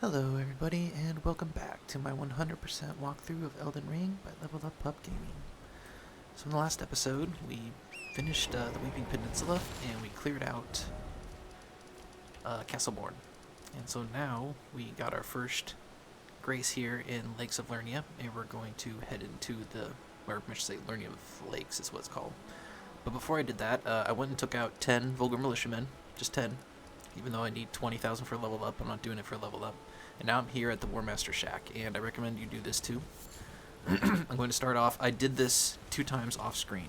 Hello everybody, and welcome back to my 100% walkthrough of Elden Ring by Level Up Pub Gaming. So in the last episode, we finished the Weeping Peninsula, and we cleared out Castleborn. And so now, we got our first grace here in Lakes of Liurnia, and we're going to head into or I should say Liurnia of Lakes is what it's called. But before I did that, I went and took out 10 Vulgar Militiamen, just 10. Even though I need 20,000 for level up, I'm not doing it for level up. And now I'm here at the War Master Shack, and I recommend you do this too. I'm going to start off, I did this 2 times off screen,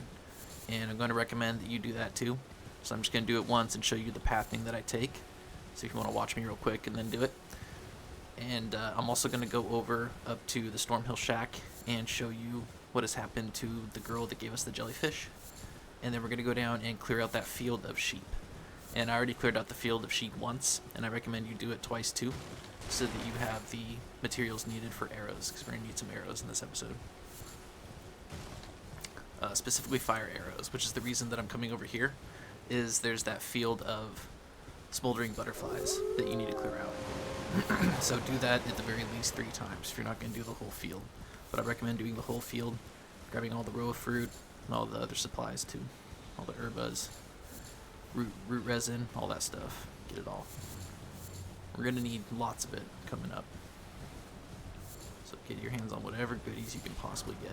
and I'm going to recommend that you do that too. So I'm just going to do it once and show you the pathing that I take. So if you want to watch me real quick and then do it. And I'm also going to go over up to the Stormhill Shack and show you what has happened to the girl that gave us the jellyfish. And then we're going to go down and clear out that field of sheep. And I already cleared out the field of sheep once, and I recommend you do it twice too, so that you have the materials needed for arrows, because we're going to need some arrows in this episode. Specifically fire arrows, which is the reason that I'm coming over here, is there's that field of smoldering butterflies that you need to clear out. So do that at the very least 3 times if you're not going to do the whole field. But I recommend doing the whole field, grabbing all the row of fruit, and all the other supplies too, all the herbas. Root resin, all that stuff. Get it all. We're going to need lots of it coming up. So get your hands on whatever goodies you can possibly get.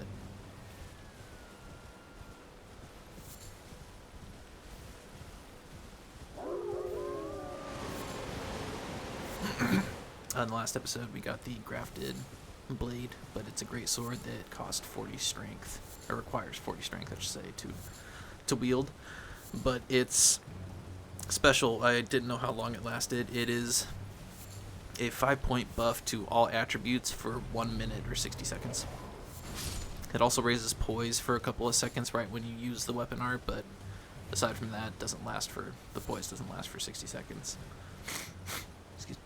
In the last episode we got the Grafted blade, but it's a great sword that costs 40 strength, or requires 40 strength I should say, to wield. But it's special. I didn't know how long it lasted. It is a 5-point buff to all attributes for 1 minute or 60 seconds. It also raises poise for a couple of seconds right when you use the weapon art, but aside from that, the poise doesn't last for 60 seconds. Excuse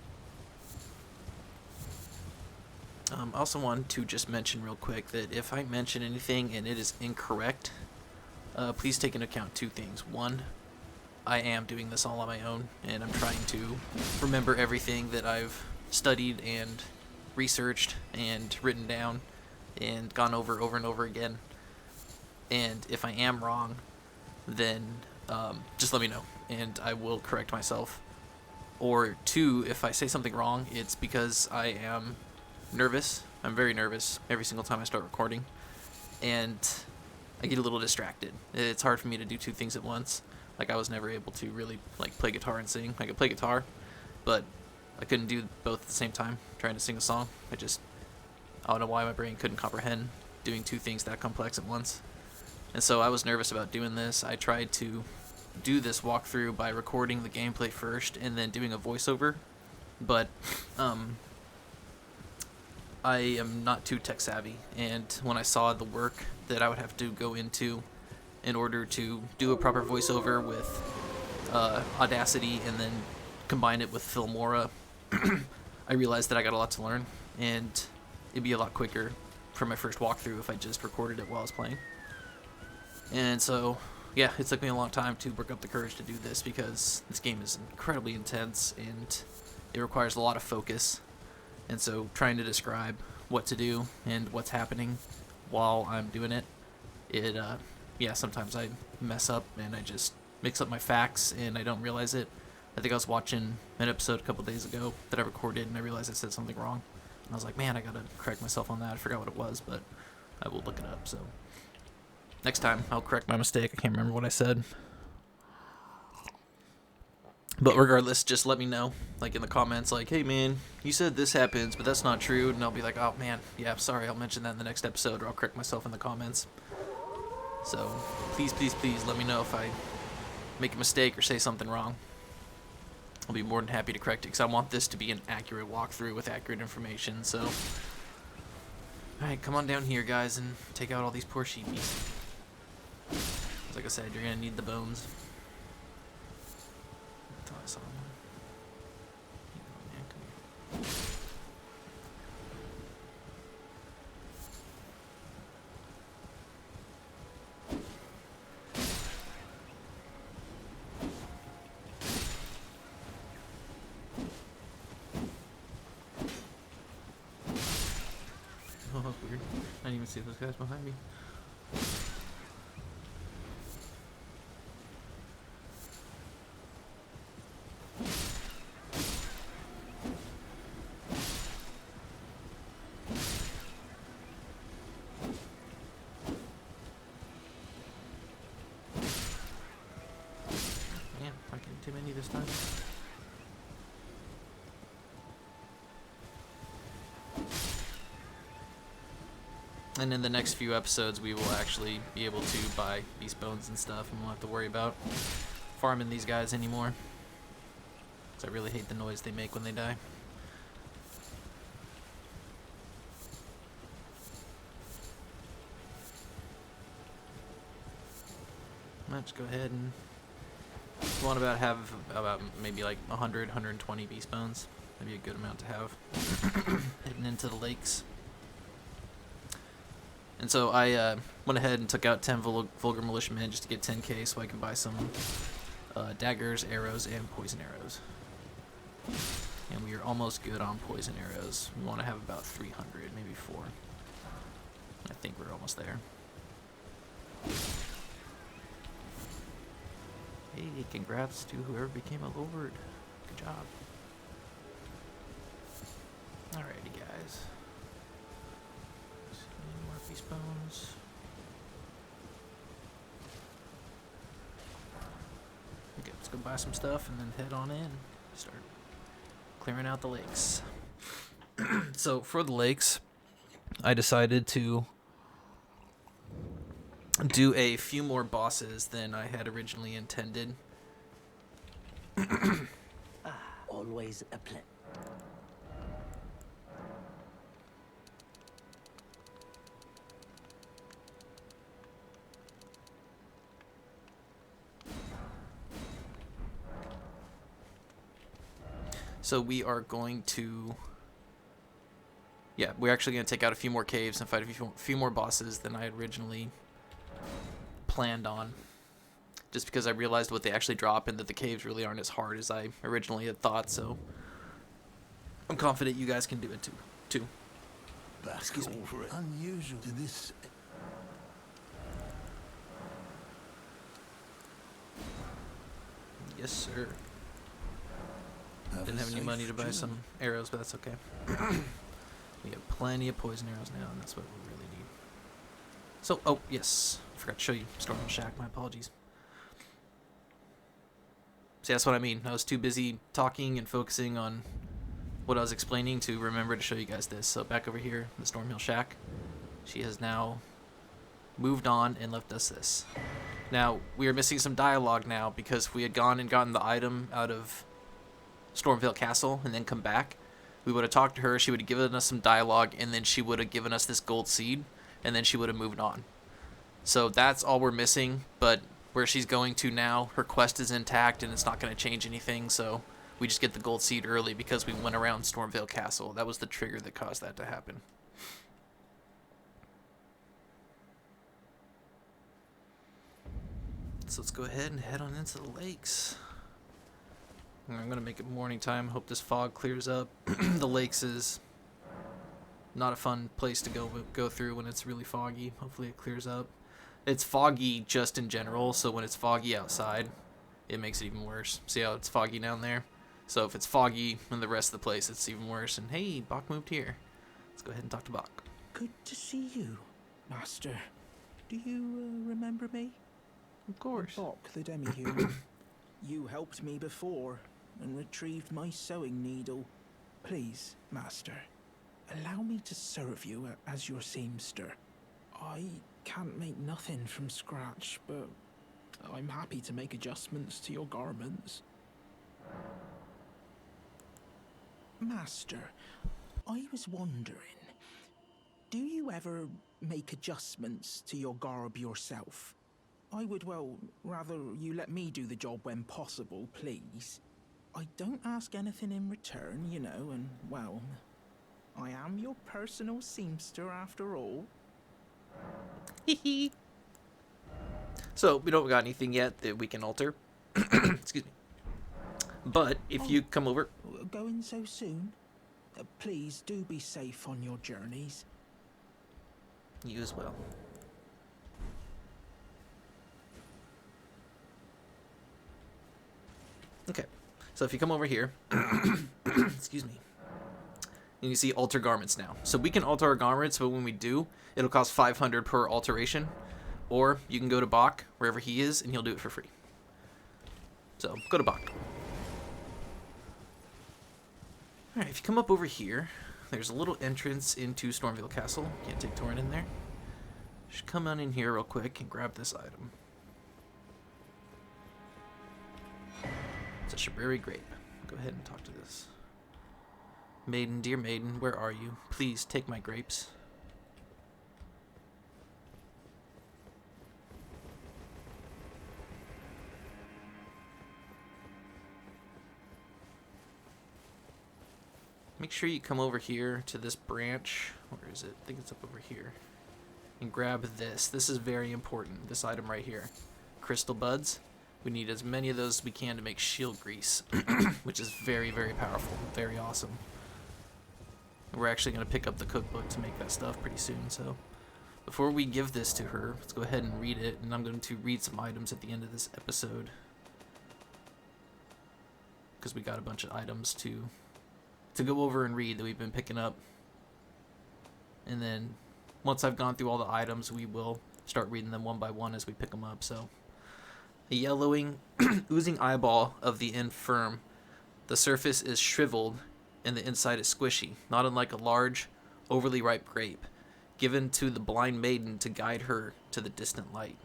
me. I also wanted to just mention real quick that if I mention anything and it is incorrect, please take into account 2 things. 1, I am doing this all on my own, and I'm trying to remember everything that I've studied and researched and written down and gone over and over again. And if I am wrong, then just let me know, and I will correct myself. Or 2, if I say something wrong, it's because I am nervous. I'm very nervous every single time I start recording, and I get a little distracted. It's hard for me to do 2 things at once. Like, I was never able to really play guitar and sing. I could play guitar, but I couldn't do both at the same time, trying to sing a song. I don't know why my brain couldn't comprehend doing 2 things that complex at once. And so I was nervous about doing this. I tried to do this walkthrough by recording the gameplay first and then doing a voiceover, but I am not too tech savvy, and when I saw the work that I would have to go into in order to do a proper voiceover with Audacity and then combine it with Filmora, I realized that I got a lot to learn, and it'd be a lot quicker for my first walkthrough if I just recorded it while I was playing. And so, yeah, it took me a long time to work up the courage to do this, because this game is incredibly intense and it requires a lot of focus. And so trying to describe what to do and what's happening while I'm doing it, sometimes I mess up and I just mix up my facts and I don't realize it. I think I was watching an episode a couple days ago that I recorded and I realized I said something wrong. And I was like, man, I gotta correct myself on that. I forgot what it was, but I will look it up. So next time I'll correct my mistake. I can't remember what I said. But regardless, just let me know, in the comments, hey man, you said this happens, but that's not true, and I'll be like, oh man, yeah, sorry, I'll mention that in the next episode, or I'll correct myself in the comments. So, please, please, please let me know if I make a mistake or say something wrong. I'll be more than happy to correct it, because I want this to be an accurate walkthrough with accurate information, so. Alright, come on down here, guys, and take out all these poor sheepies. Like I said, you're gonna need the bones. Toss on. Come here. didn't even see those guys behind me. Man, not getting too many this time. And in the next few episodes, we will actually be able to buy beast bones and stuff, and we won't have to worry about farming these guys anymore. Because I really hate the noise they make when they die. Let's go ahead and we want to have about maybe like 100, 120 beast bones. That'd be a good amount to have heading into the lakes. And so I went ahead and took out 10 Vulgar Militiamen just to get 10k so I can buy some daggers, arrows, and poison arrows. And we are almost good on poison arrows. We want to have about 300, maybe 4. I think we're almost there. Hey, congrats to whoever became a lord. Good job. Alrighty, guys. Any more beast bones? Okay, let's go buy some stuff and then head on in. Start clearing out the lakes. So for the lakes, I decided to do a few more bosses than I had originally intended. Always a pleasure. So we are going to... Yeah, we're actually going to take out a few more caves and fight a few more bosses than I had originally planned on. Just because I realized what they actually drop and that the caves really aren't as hard as I originally had thought, so... I'm confident you guys can do it too. That's unusual to this. Yes, sir. Didn't have any money to buy some arrows, but that's okay. We have plenty of poison arrows now, and that's what we really need. So, oh, yes. I forgot to show you Stormhill Shack. My apologies. See, that's what I mean. I was too busy talking and focusing on what I was explaining to remember to show you guys this. So, back over here, the Stormhill Shack. She has now moved on and left us this. Now, we are missing some dialogue now because if we had gone and gotten the item out of Stormveil Castle and then come back, we would have talked to her, she would have given us some dialogue, and then she would have given us this gold seed, and then she would have moved on. So that's all we're missing, but where she's going to now, her quest is intact and it's not going to change anything, so we just get the gold seed early because we went around Stormveil Castle. That was the trigger that caused that to happen. So let's go ahead and head on into the lakes. I'm going to make it morning time. Hope this fog clears up. The lakes is not a fun place to go through when it's really foggy. Hopefully it clears up. It's foggy just in general, so when it's foggy outside, it makes it even worse. See how it's foggy down there? So if it's foggy in the rest of the place, it's even worse. And hey, Bach moved here. Let's go ahead and talk to Bach. Good to see you, Master. Do you remember me? Of course. Bach, the demi-human. You helped me before and retrieved my sewing needle. Please, Master, allow me to serve you as your seamster. I can't make nothing from scratch, but I'm happy to make adjustments to your garments. Master, I was wondering, do you ever make adjustments to your garb yourself? I would, well, rather you let me do the job when possible, please. I don't ask anything in return, you know, and, well, I am your personal seamster after all. So, we don't got anything yet that we can alter. Excuse me. But, if you come over... Going so soon? Please do be safe on your journeys. You as well. Okay, so if you come over here, excuse me, and you see alter garments now. So we can alter our garments, but when we do, it'll cost 500 per alteration. Or you can go to Bach, wherever he is, and he'll do it for free. So, go to Bach. Alright, if you come up over here, there's a little entrance into Stormveil Castle. Can't take Torrent in there. Just come on in here real quick and grab this item. It's a Shabriri grape. Go ahead and talk to this. Maiden, dear maiden, where are you? Please take my grapes. Make sure you come over here to this branch. Where is it? I think it's up over here. And grab this. This is very important. This item right here. Crystal buds. We need as many of those as we can to make shield grease, which is very, very powerful. Very awesome. We're actually going to pick up the cookbook to make that stuff pretty soon. So before we give this to her, let's go ahead and read it. And I'm going to read some items at the end of this episode, because we got a bunch of items to go over and read that we've been picking up. And then once I've gone through all the items, we will start reading them one by one as we pick them up. So a yellowing, oozing eyeball of the infirm. The surface is shriveled and the inside is squishy, not unlike a large, overly ripe grape, given to the blind maiden to guide her to the distant light.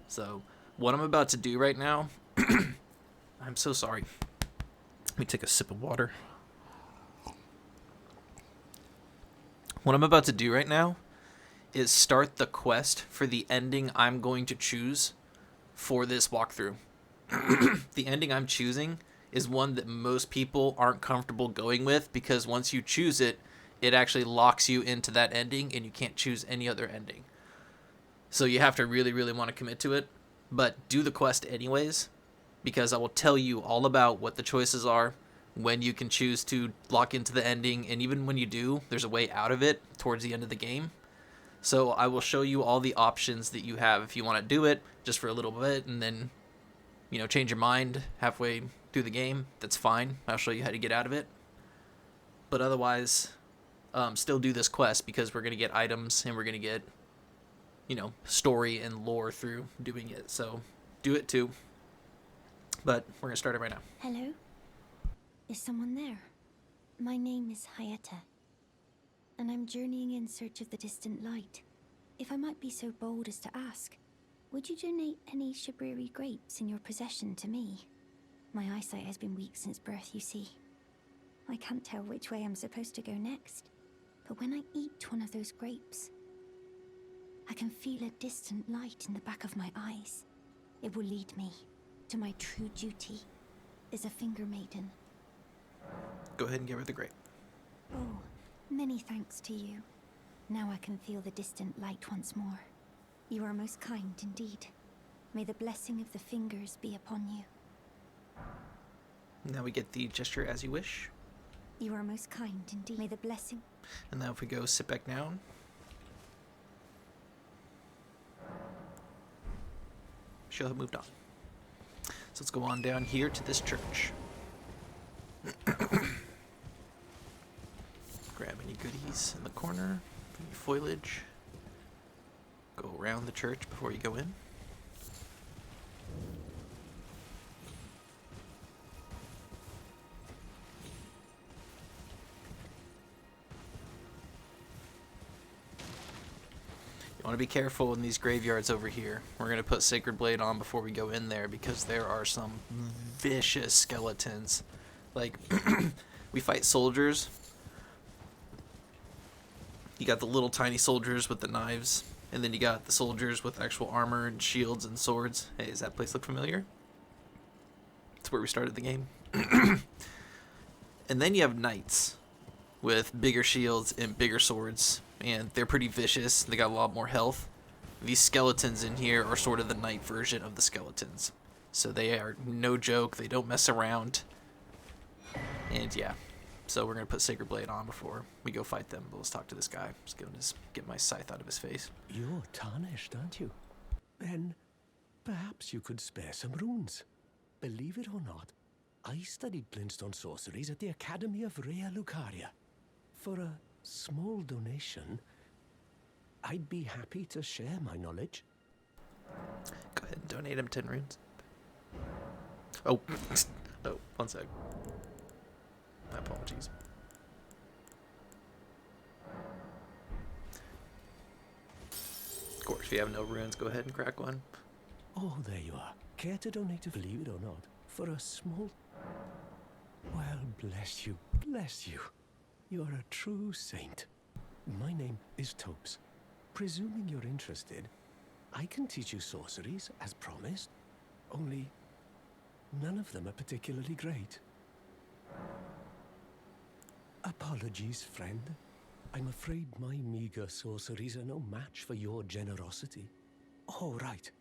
So what I'm about to do right now, I'm so sorry. Let me take a sip of water. What I'm about to do right now is start the quest for the ending I'm going to choose for this walkthrough. The ending I'm choosing is one that most people aren't comfortable going with, because once you choose it, it actually locks you into that ending and you can't choose any other ending. So you have to really, really want to commit to it, but do the quest anyways, because I will tell you all about what the choices are, when you can choose to lock into the ending, and even when you do, there's a way out of it towards the end of the game. So I will show you all the options that you have if you want to do it just for a little bit, and then, you know, change your mind halfway through the game. That's fine. I'll show you how to get out of it. But otherwise, still do this quest, because we're going to get items and we're going to get, you know, story and lore through doing it. So do it too. But we're going to start it right now. Hello? Is someone there? My name is Hyetta, and I'm journeying in search of the distant light. If I might be so bold as to ask, would you donate any Shabriri grapes in your possession to me? My eyesight has been weak since birth, you see. I can't tell which way I'm supposed to go next, but when I eat one of those grapes, I can feel a distant light in the back of my eyes. It will lead me to my true duty as a finger maiden. Go ahead and give her the grape. Oh, many thanks to you. Now I can feel the distant light once more. You are most kind indeed. May the blessing of the fingers be upon you. Now we get the gesture as you wish. You are most kind indeed. May the blessing... And now if we go sit back down. She'll have moved on. So let's go on down here to this church. Grab any goodies in the corner, any foliage. Go around the church before you go in. You want to be careful in these graveyards over here. We're going to put Sacred Blade on before we go in there, because there are some vicious skeletons. Like, we fight soldiers. You got the little tiny soldiers with the knives, and then you got the soldiers with actual armor and shields and swords. Hey, does that place look familiar? It's where we started the game. And then you have knights with bigger shields and bigger swords, and they're pretty vicious. They got a lot more health. These skeletons in here are sort of the knight version of the skeletons. So they are no joke. They don't mess around. And yeah, So we're going to put Sacred Blade on before we go fight them. But let's talk to this guy. Just get my scythe out of his face. You're tarnished, aren't you? Then perhaps you could spare some runes. Believe it or not, I studied glintstone sorceries at the Academy of Rea Lucaria. For a small donation, I'd be happy to share my knowledge. Go ahead and donate him 10 runes. Oh, oh, 1 sec. My apologies. Of course, if you have no runes, go ahead and crack one. Oh, there you are. Care to donate, believe it or not, for a small... Well, bless you, bless you. You're a true saint. My name is Thops. Presuming you're interested, I can teach you sorceries, as promised. Only, none of them are particularly great. Apologies, friend. I'm afraid my meager sorceries are no match for your generosity. Oh, right.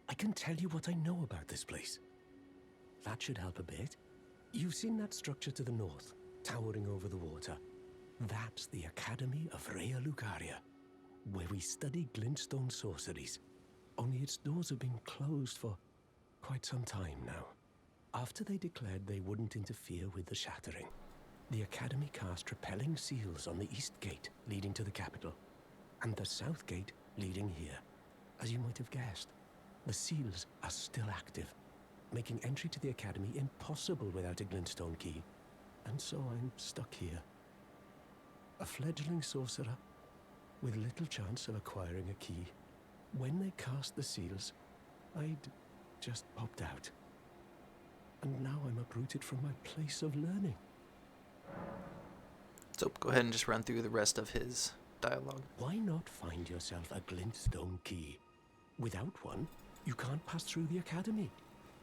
I can tell you what I know about this place. That should help a bit. You've seen that structure to the north, towering over the water. That's the Academy of Rea Lucaria, where we study glintstone sorceries. Only its doors have been closed for quite some time now. After they declared they wouldn't interfere with the shattering, the Academy cast repelling seals on the east gate leading to the capital, and the south gate leading here. As you might have guessed, the seals are still active, making entry to the Academy impossible without a glintstone key. And so I'm stuck here. A fledgling sorcerer with little chance of acquiring a key. When they cast the seals, I'd just popped out. And now I'm uprooted from my place of learning. So go ahead and just run through the rest of his dialogue. Why not find yourself a glintstone key? Without one, you can't pass through the Academy,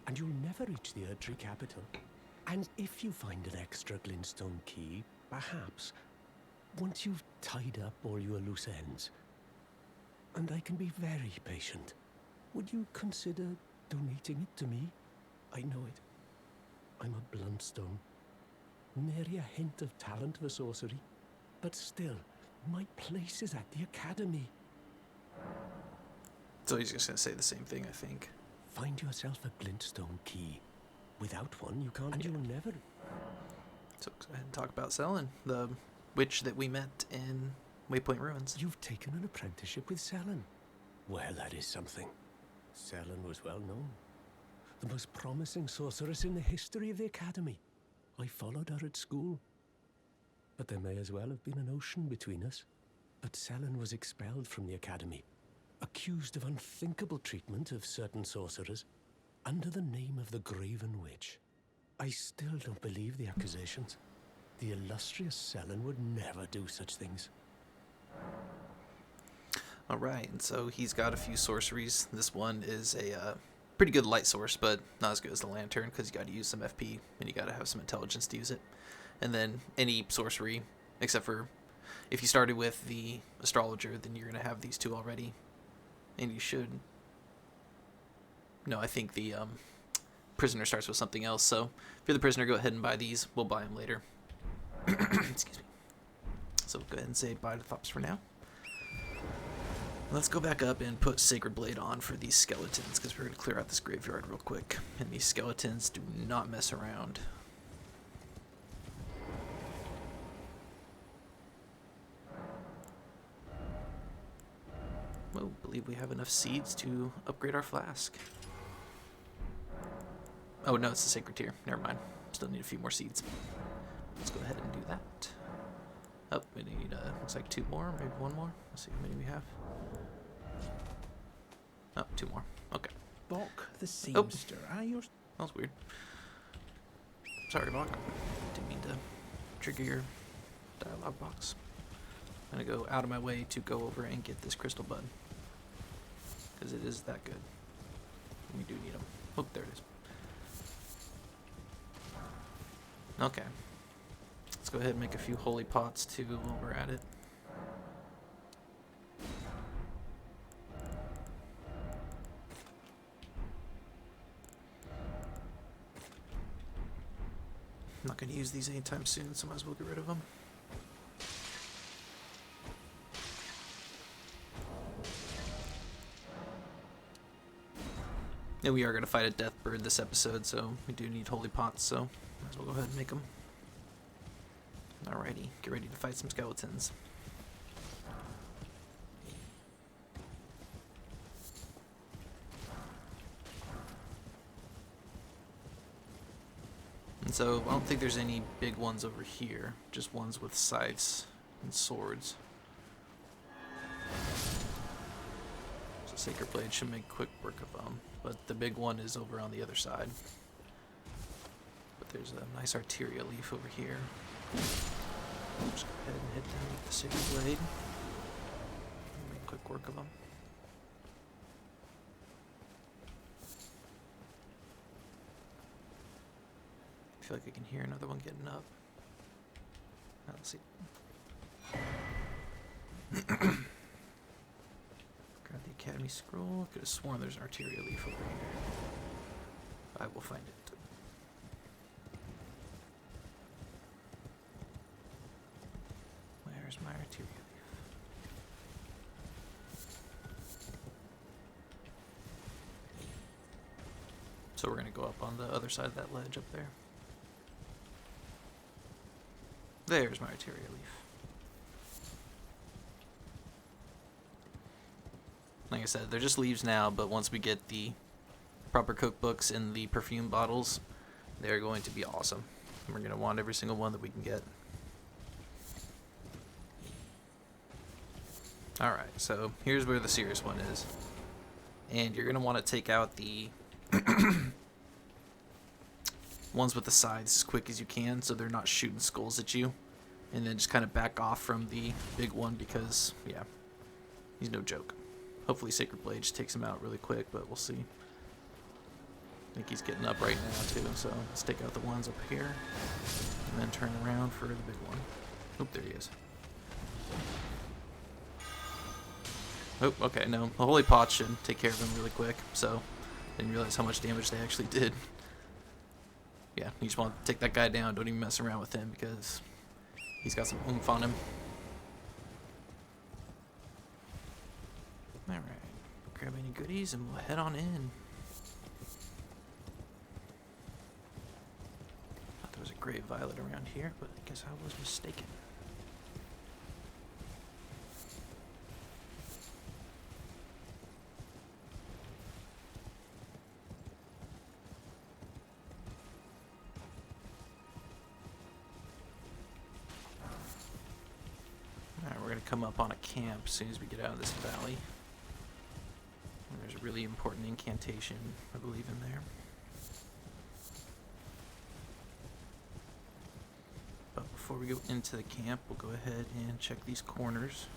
and you'll never reach the Erdtree capital. And if you find an extra glintstone key, perhaps, once you've tied up all your loose ends, and I can be very patient, would you consider donating it to me? I know it. I'm a bluntstone. Nary a hint of talent for sorcery, but still, my place is at the Academy. So he's just going to say the same thing, I think. Find yourself a glintstone key. Without one, you can't, and you'll never... So go ahead and talk about Selin, the witch that we met in Waypoint Ruins. You've taken an apprenticeship with Selin. Well, that is something. Selin was well known. The most promising sorceress in the history of the Academy. I followed her at school. But there may as well have been an ocean between us. But Selin was expelled from the Academy, accused of unthinkable treatment of certain sorcerers, under the name of the Graven Witch. I still don't believe the accusations. The illustrious Selin would never do such things. Alright, and so he's got a few sorceries. This one is a pretty good light source, but not as good as the lantern, because you got to use some FP, and you got to have some intelligence to use it. And then any sorcery, except for if you started with the astrologer, then you're going to have these two already. And you should... No, I think the prisoner starts with something else, so if you're the prisoner, go ahead and buy these. We'll buy them later. Excuse me. So go ahead and say bye to Thops for now. Let's go back up and put Sacred Blade on for these skeletons, because we're going to clear out this graveyard real quick. And these skeletons do not mess around. Well, I believe we have enough seeds to upgrade our flask. Oh, no, it's the Sacred Tier. Never mind. Still need a few more seeds. Let's go ahead and do that. Oh, we need, looks like 2 more, maybe 1 more. Let's see how many we have. Oh, 2 more. Okay. Bock the seamster, are you? That was weird. Sorry, Bock. Didn't mean to trigger your dialogue box. I'm gonna go out of my way to go over and get this crystal bud, because it is that good. We do need them. Oh, there it is. Okay. Let's go ahead and make a few holy pots too while we're at it. I'm not going to use these anytime soon, so might as well get rid of them. And we are going to fight a death bird this episode, so we do need holy pots, so might as well go ahead and make them. Alrighty, get ready to fight some skeletons. And so I don't think there's any big ones over here, just ones with scythes and swords. So Sacred Blade should make quick work of them, but the big one is over on the other side. But there's a nice arterial leaf over here. Just go ahead and hit them with the Sacred Blade. Make quick work of them. I feel like I can hear another one getting up. Let's see. Grab the Academy Scroll. Could have sworn there's an arterial leaf over here. I will find it. Where's my arterial leaf? So we're going to go up on the other side of that ledge up there. There's my arterial leaf. Like I said, they're just leaves now, but once we get the proper cookbooks and the perfume bottles, they're going to be awesome. And we're going to want every single one that we can get. Alright, so here's where the serious one is. And you're going to want to take out the ones with the sides as quick as you can so they're not shooting skulls at you. And then just kind of back off from the big one because, yeah, he's no joke. Hopefully Sacred Blade just takes him out really quick, but we'll see. I think he's getting up right now too, so let's take out the ones up here. And then turn around for the big one. Oop, there he is. Oh, okay, no. The Holy Pot should take care of him really quick, so didn't realize how much damage they actually did. Yeah, you just want to take that guy down. Don't even mess around with him because he's got some oomph on him. Alright, grab any goodies and we'll head on in. Thought there was a great violet around here, but I guess I was mistaken. We're going to come up on a camp as soon as we get out of this valley. And there's a really important incantation, I believe, in there. But before we go into the camp, we'll go ahead and check these corners.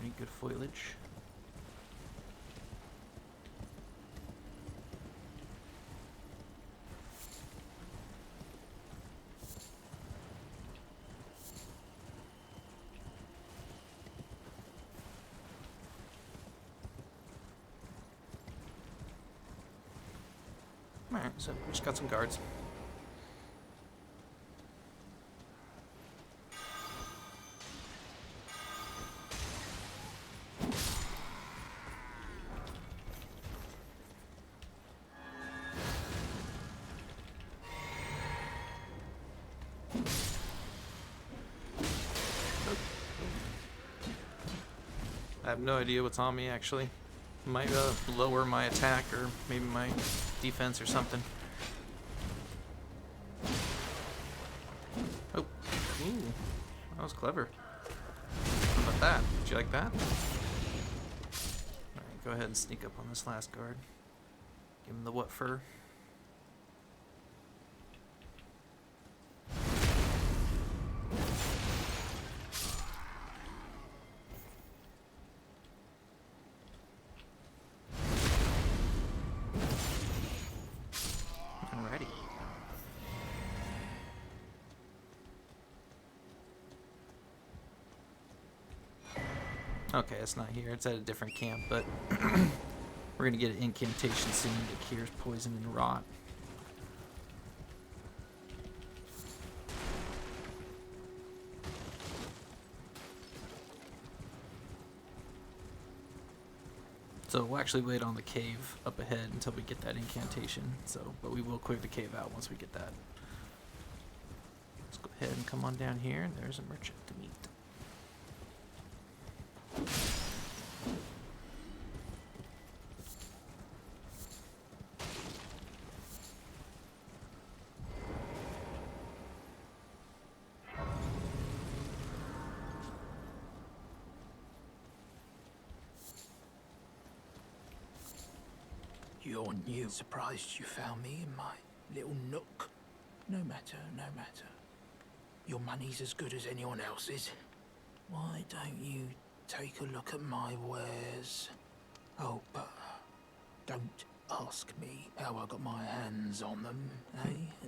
Any good foliage? Alright, so we just got some guards. I have no idea what's on me, actually. Might lower my attack or maybe my defense or something. Oh, ooh, that was clever. How about that? Did you like that? Alright, go ahead and sneak up on this last guard. Give him the what fur. Okay, it's not here. It's at a different camp, but we're going to get an incantation soon that cures poison and rot. So we'll actually wait on the cave up ahead until we get that incantation. But we will clear the cave out once we get that. Let's go ahead and come on down here. There's a merchant to meet. You're new. Surprised you found me in my little nook. No matter, no matter. Your money's as good as anyone else's. Why don't you take a look at my wares? Oh, but don't ask me how I got my hands on them, eh?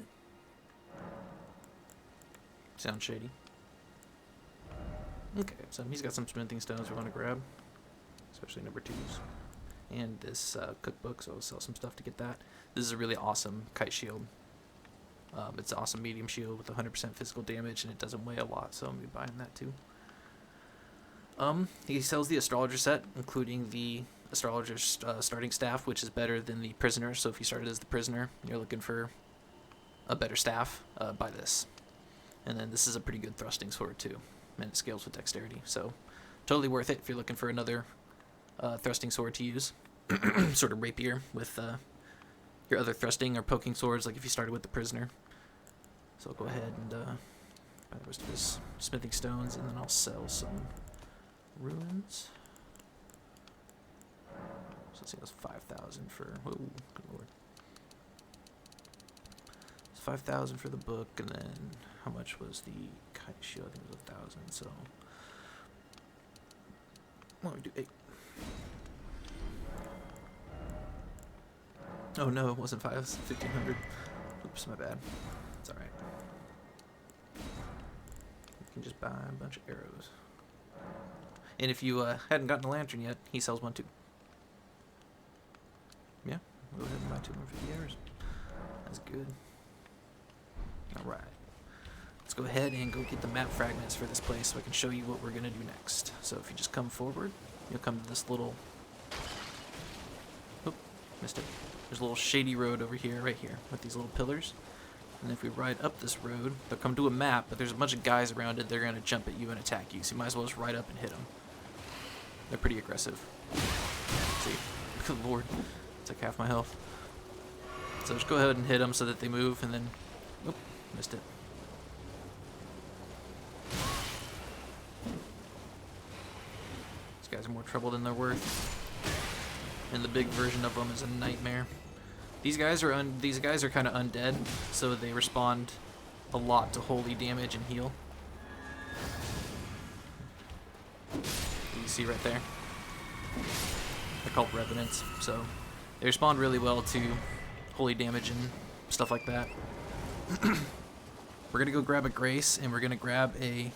Sounds shady. Okay, so he's got some smithing stones we want to grab, especially number 2s. And this cookbook, so I'll sell some stuff to get that. This is a really awesome kite shield. It's an awesome medium shield with 100% physical damage, and it doesn't weigh a lot, so I'm going to be buying that too. He sells the astrologer set, including the astrologer's starting staff, which is better than the prisoner. So if you started as the prisoner, you're looking for a better staff, buy this. And then this is a pretty good thrusting sword too, and it scales with dexterity, so totally worth it if you're looking for another thrusting sword to use. Sort of rapier with your other thrusting or poking swords, like if you started with the prisoner. So I'll go ahead and buy the rest of his smithing stones, and then I'll sell some ruins. So let's see, that's 5,000 for. Whoa, good lord. It's 5,000 for the book, and then how much was the kite shield? I think it was 1,000. So why don't we do 8? Oh no, it wasn't 5. It was 1,500. Oops, my bad. It's alright. You can just buy a bunch of arrows. And if you hadn't gotten a lantern yet, he sells one too. Yeah, go ahead and buy 250 arrows. That's good. Alright. Let's go ahead and go get the map fragments for this place so I can show you what we're going to do next. So if you just come forward, you'll come to this little... Oop, missed it. There's a little shady road over here, right here, with these little pillars. And if we ride up this road, they'll come to a map, but there's a bunch of guys around it. They're going to jump at you and attack you, so you might as well just ride up and hit them. They're pretty aggressive. See? Good lord. It's like half my health. So just go ahead and hit them so that they move, and then... Oop, missed it. These guys are more trouble than they're worth. And the big version of them is a nightmare. These guys are kind of undead, so they respond a lot to holy damage and heal. You can see right there. They're called revenants, so they respond really well to holy damage and stuff like that. We're gonna go grab a grace, and we're gonna grab a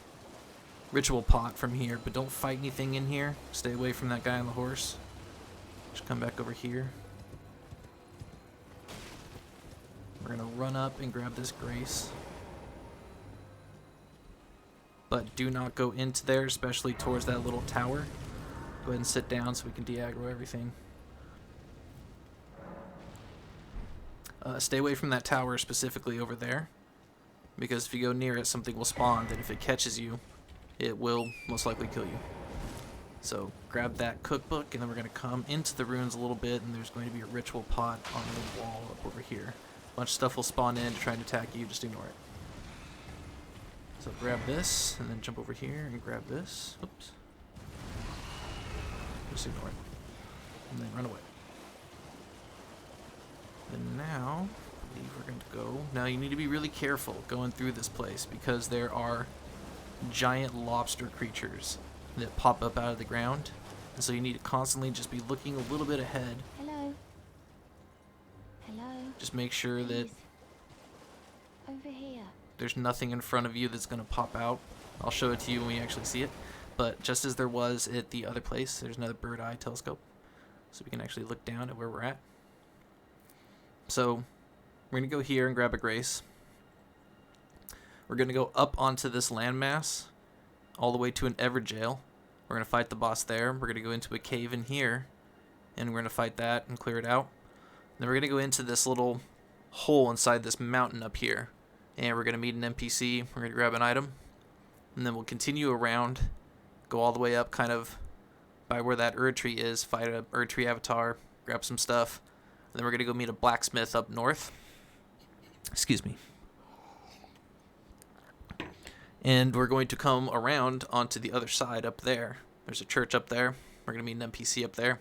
ritual pot from here, but don't fight anything in here. Stay away from that guy on the horse. Just come back over here. We're gonna run up and grab this grace. But do not go into there, especially towards that little tower. Go ahead and sit down so we can de-aggro everything. Stay away from that tower specifically over there, because if you go near it, something will spawn that if it catches you, it will most likely kill you. So grab that cookbook, and then we're going to come into the ruins a little bit, and there's going to be a ritual pot on the wall up over here. A bunch of stuff will spawn in to try and attack you, just ignore it. So grab this, and then jump over here and grab this. Oops. Just ignore it. And then run away. And now, I believe we're going to go... Now you need to be really careful going through this place, because there are giant lobster creatures that pop up out of the ground. And so you need to constantly just be looking a little bit ahead. Hello. Hello. Just make sure that Over here. there's nothing in front of you that's going to pop out. I'll show it to you when we actually see it. But just as there was at the other place, there's another bird eye telescope. So we can actually look down at where we're at. So we're going to go here and grab a grace. We're going to go up onto this landmass all the way to an Everjail. We're going to fight the boss there. We're going to go into a cave in here. and we're going to fight that and clear it out. Then we're going to go into this little hole inside this mountain up here, and we're going to meet an NPC. We're going to grab an item, and then we'll continue around, go all the way up kind of by where that Erd tree is, fight a Erd tree avatar, grab some stuff, and then we're going to go meet a blacksmith up north. Excuse me. And we're going to come around onto the other side up there. There's a church up there. We're going to meet an NPC up there.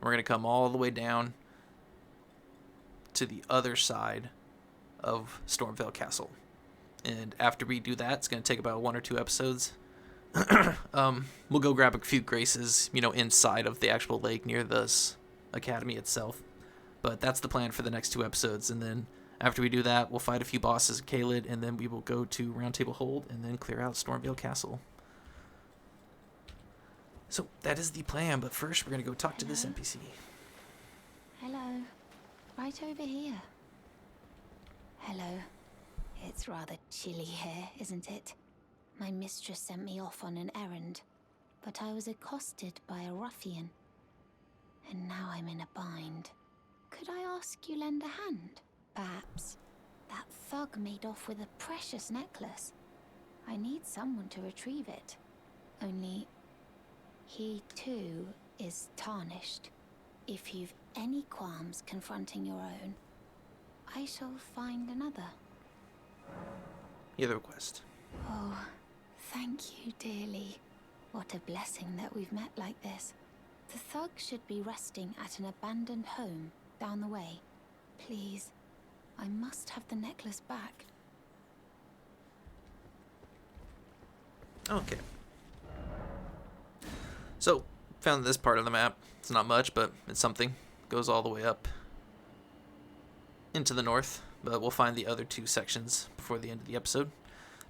We're going to come all the way down to the other side of Stormveil Castle. And after we do that, it's going to take about 1 or 2 episodes. We'll go grab a few graces, inside of the actual lake near this academy itself. But that's the plan for the next 2 episodes. And then after we do that, we'll fight a few bosses at Caelid, and then we will go to Round Table Hold and then clear out Stormveil Castle. So that is the plan, but first we're going to go talk to this NPC. Hello. Right over here. Hello. It's rather chilly here, isn't it? My mistress sent me off on an errand, but I was accosted by a ruffian. And now I'm in a bind. Could I ask you lend a hand? Perhaps. That thug made off with a precious necklace. I need someone to retrieve it. Only, he too is tarnished. If you've any qualms confronting your own, I shall find another. You have a request. Oh, thank you dearly. What a blessing that we've met like this. The thug should be resting at an abandoned home down the way. Please, I must have the necklace back. Okay. So, found this part of the map. It's not much, but it's something. Goes all the way up into the north, but we'll find the other 2 sections before the end of the episode.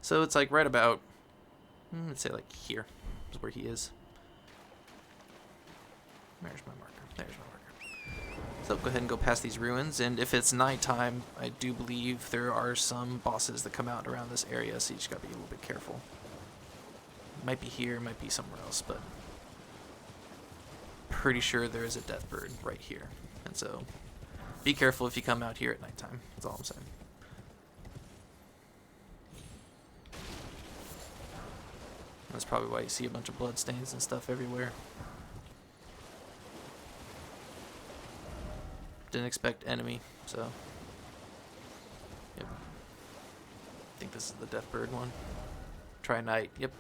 So it's like right about, let's say like here is where he is. There's my marker. So go ahead and go past these ruins, and if it's nighttime, I do believe there are some bosses that come out around this area, so you just gotta be a little bit careful. Might be here, might be somewhere else, but pretty sure there is a death bird right here. And so be careful if you come out here at nighttime. That's all I'm saying. That's probably why you see a bunch of blood stains and stuff everywhere. Didn't expect enemy, so yep. I think this is the death bird one. Try night, yep.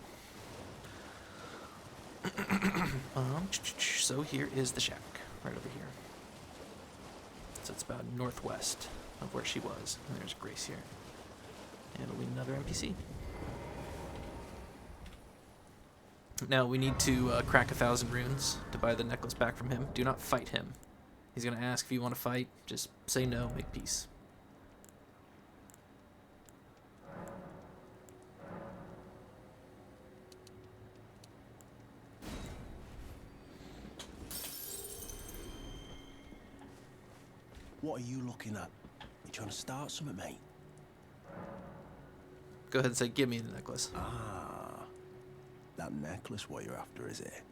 So here is the shack, right over here. So it's about northwest of where she was. And there's Grace here. And it'll be another NPC. Now we need to crack 1,000 runes to buy the necklace back from him. Do not fight him. He's going to ask if you want to fight. Just say no, make peace. What are you looking at? You trying to start something, mate? Go ahead and say, give me the necklace. Ah, that necklace what you're after, is it?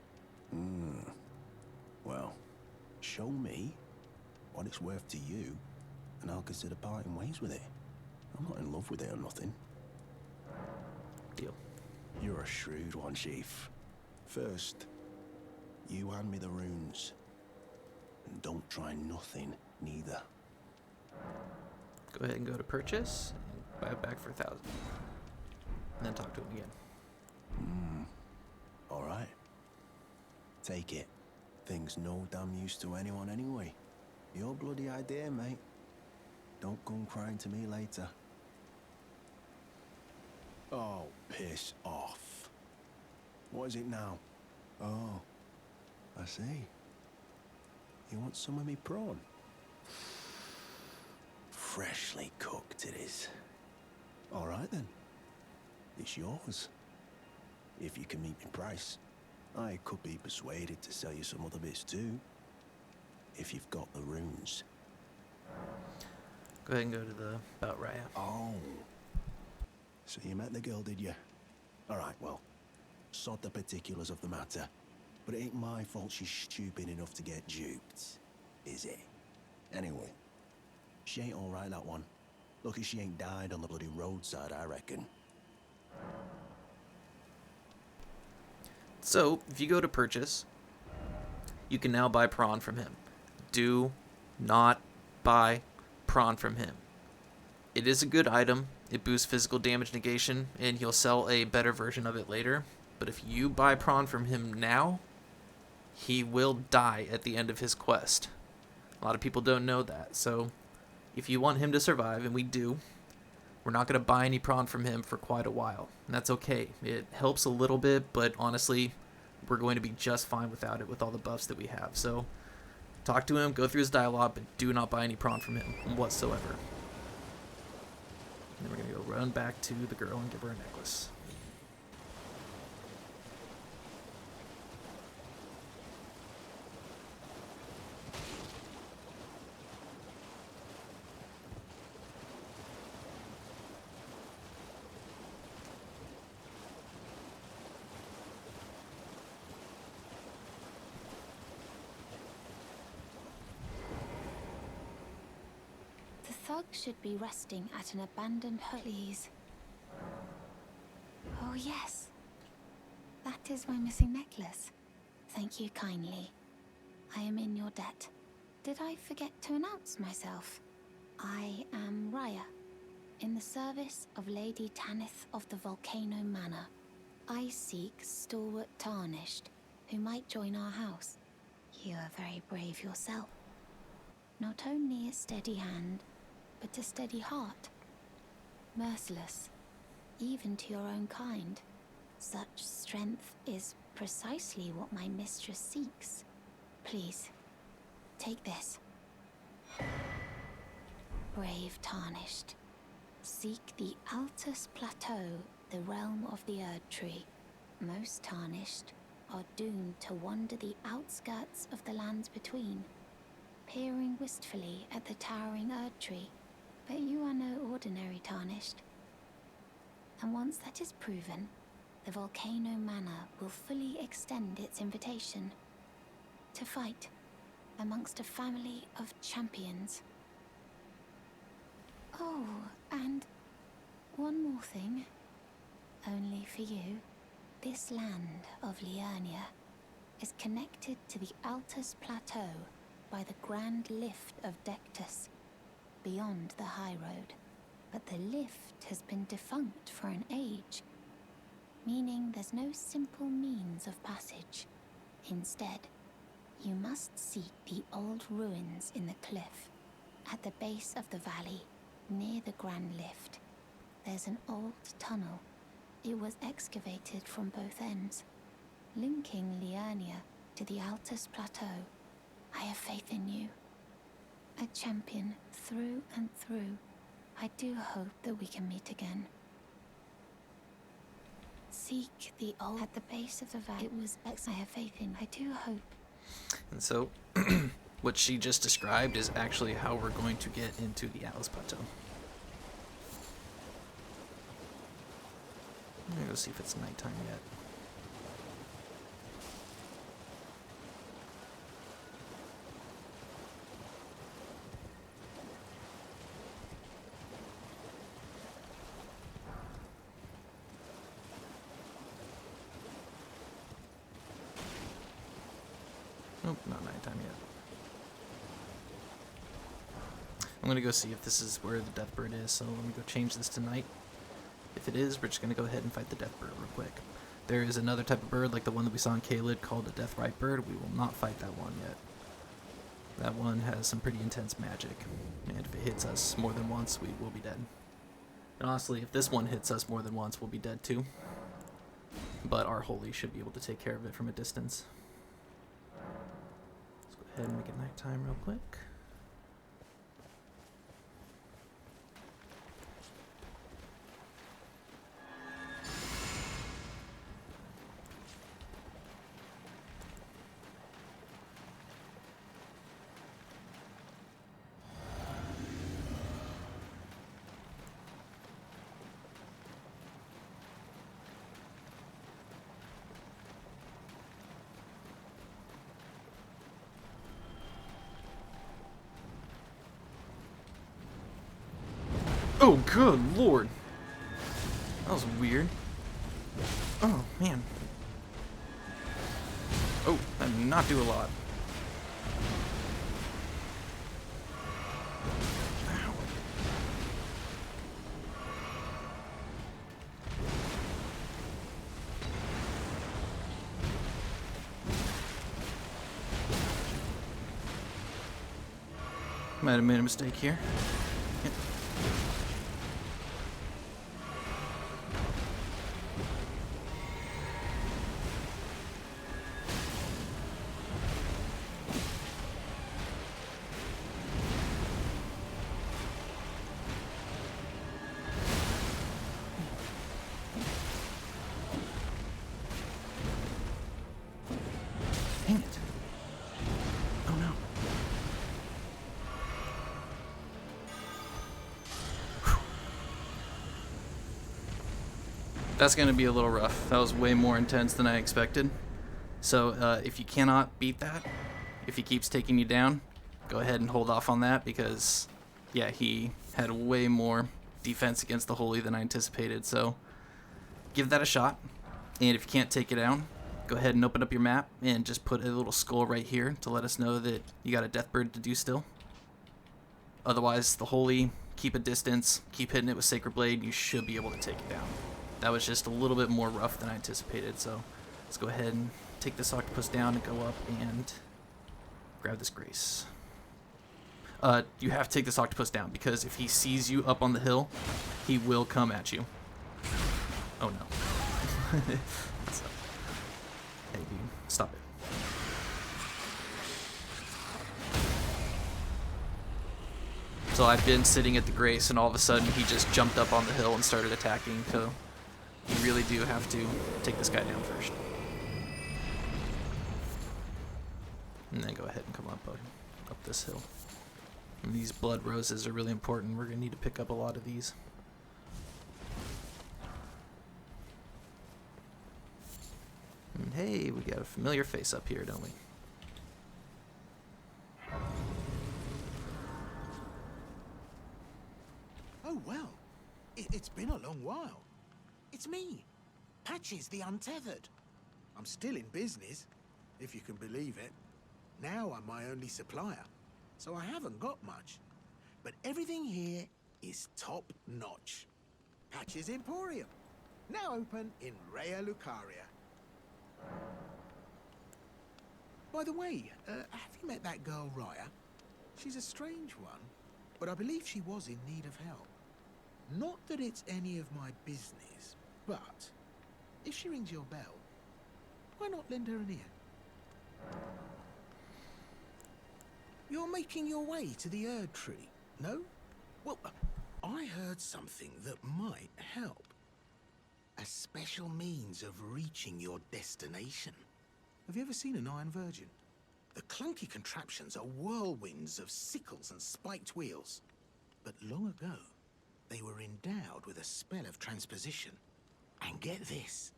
Well, show me what it's worth to you, and I'll consider parting ways with it. I'm not in love with it or nothing. Deal. You're a shrewd one, Chief. First, you hand me the runes. And don't try nothing, neither. Go ahead and go to purchase and buy it back for 1,000. And then talk to him again. Alright. Take it. Thing's no damn use to anyone anyway. Your bloody idea, mate. Don't come crying to me later. Oh, piss off. What is it now? Oh, I see. You want some of me prawn? Freshly cooked it is. All right then. It's yours. If you can meet me price. I could be persuaded to sell you some other bits too. If you've got the runes. Go ahead and go to the Bout Raya. Oh. So you met the girl, did you? All right, well, sod the particulars of the matter. But it ain't my fault she's stupid enough to get duped, is it? Anyway, she ain't alright, that one. Lucky she ain't died on the bloody roadside, I reckon. So, if you go to purchase, you can now buy prawn from him. Do not buy prawn from him. It is a good item. It boosts physical damage negation, and he'll sell a better version of it later. But if you buy prawn from him now, he will die at the end of his quest. A lot of people don't know that. So if you want him to survive, and we do, we're not going to buy any prawn from him for quite a while. And that's okay. It helps a little bit, but honestly, we're going to be just fine without it with all the buffs that we have. So talk to him, go through his dialogue, but do not buy any prawn from him whatsoever. And then we're going to go run back to the girl and give her a necklace. Thug should be resting at an abandoned hut. Please. Oh yes. That is my missing necklace. Thank you kindly. I am in your debt. Did I forget to announce myself? I am Raya, in the service of Lady Tanith of the Volcano Manor. I seek stalwart Tarnished, who might join our house. You are very brave yourself. Not only a steady hand, but a steady heart. Merciless, even to your own kind. Such strength is precisely what my mistress seeks. Please, take this. Brave Tarnished, seek the Altus Plateau, the realm of the Erd Tree. Most Tarnished are doomed to wander the outskirts of the lands between, peering wistfully at the towering Erd Tree. But you are no ordinary Tarnished. And once that is proven, the Volcano Manor will fully extend its invitation to fight amongst a family of champions. Oh, and one more thing. Only for you, this land of Liurnia is connected to the Altus Plateau by the Grand Lift of Dectus, beyond the high road. But the lift has been defunct for an age, meaning there's no simple means of passage. Instead, you must seek the old ruins in the cliff. At the base of the valley, near the Grand Lift, there's an old tunnel. It was excavated from both ends, linking Liurnia to the Altus Plateau. I have faith in you. A champion through and through. I do hope that we can meet again. Seek the old at the base of the valley. It was I have faith in. I do hope. And so, what she just described is actually how we're going to get into the Atlas Plateau. I'm gonna go see if it's nighttime yet. Nope, not nighttime yet. I'm gonna go see if this is where the Deathbird is, so let me go change this to night. If it is, we're just gonna go ahead and fight the Deathbird real quick. There is another type of bird, like the one that we saw in Caelid, called a Deathrite bird. We will not fight that one yet. That one has some pretty intense magic, and if it hits us more than once, we will be dead. And honestly, if this one hits us more than once, we'll be dead too. But our holy should be able to take care of it from a distance. Let's go ahead and make it nighttime real quick. Oh, good lord. That was weird. Oh, man. Oh, that did not do a lot. Ow. Might have made a mistake here. Yep. Dang it. Oh no. That's going to be a little rough. That was way more intense than I expected. So if you cannot beat that, if he keeps taking you down, go ahead and hold off on that because, yeah, he had way more defense against the Holy than I anticipated. So give that a shot. And if you can't take it down, go ahead and open up your map and just put a little skull right here to let us know that you got a Deathbird to do still. Otherwise, the Holy, keep a distance, keep hitting it with Sacred Blade, you should be able to take it down. That was just a little bit more rough than I anticipated, so let's go ahead and take this octopus down and go up and grab this grace. You have to take this octopus down because if he sees you up on the hill, he will come at you. Oh no. So, hey dude, stop it. So I've been sitting at the grace and all of a sudden he just jumped up on the hill and started attacking, so you really do have to take this guy down first. And then go ahead and come up this hill. And these blood roses are really important. We're going to need to pick up a lot of these. And hey, we got a familiar face up here, don't we? Oh, well. It's been a long while. It's me, Patches the Untethered. I'm still in business, if you can believe it. Now I'm my only supplier, so I haven't got much. But everything here is top notch. Patches Emporium, now open in Raya Lucaria. By the way, have you met that girl Raya? She's a strange one, but I believe she was in need of help. Not that it's any of my business, but if she rings your bell, why not lend her an ear? You're making your way to the Erd Tree, no? Well, I heard something that might help. A special means of reaching your destination. Have you ever seen an Iron Virgin? The clunky contraptions are whirlwinds of sickles and spiked wheels. But long ago, they were endowed with a spell of transposition. And get this,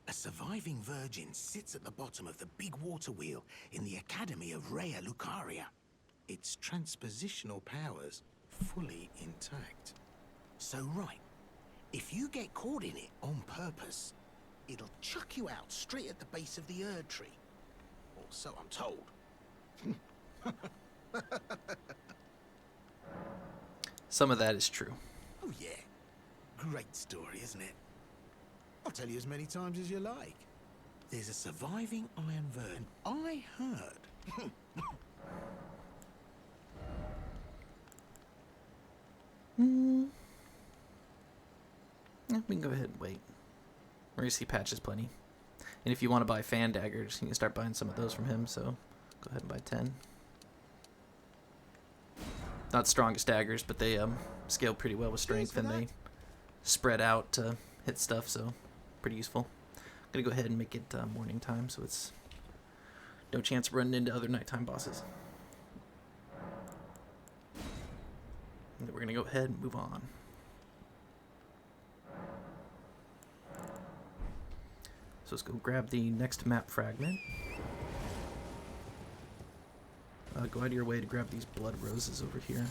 a surviving virgin sits at the bottom of the big water wheel in the Academy of Raya Lucaria. Its transpositional powers fully intact. So right, if you get caught in it on purpose, it'll chuck you out straight at the base of the Erd Tree. Or so I'm told. Some of that is true. Oh yeah, great story, isn't it? I'll tell you as many times as you like. There's a surviving Iron Virgin. I heard. Yeah, we can go ahead and wait. We're going to see Patches plenty. And if you want to buy fan daggers, you can start buying some of those from him, so go ahead and buy 10. Not strongest daggers, but they scale pretty well with strength, and they spread out to hit stuff, so pretty useful. I'm going to go ahead and make it morning time, so it's no chance of running into other nighttime bosses. And then we're going to go ahead and move on. So let's go grab the next map fragment. Go out of your way to grab these blood roses over here.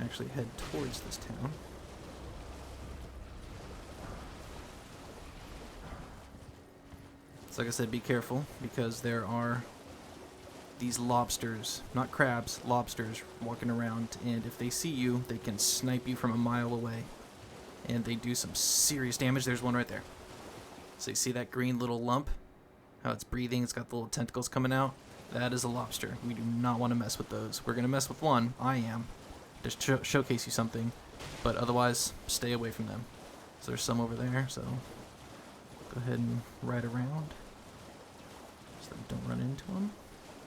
actually head towards this town. So like I said, be careful, because there are these lobsters, not crabs, lobsters, walking around, and if they see you, they can snipe you from a mile away. And they do some serious damage. There's one right there. So you see that green little lump? How it's breathing, it's got the little tentacles coming out? That is a lobster. We do not want to mess with those. We're going to mess with one. I am. Just showcase you something. But otherwise, stay away from them. So there's some over there, so go ahead and ride around so that we don't run into them.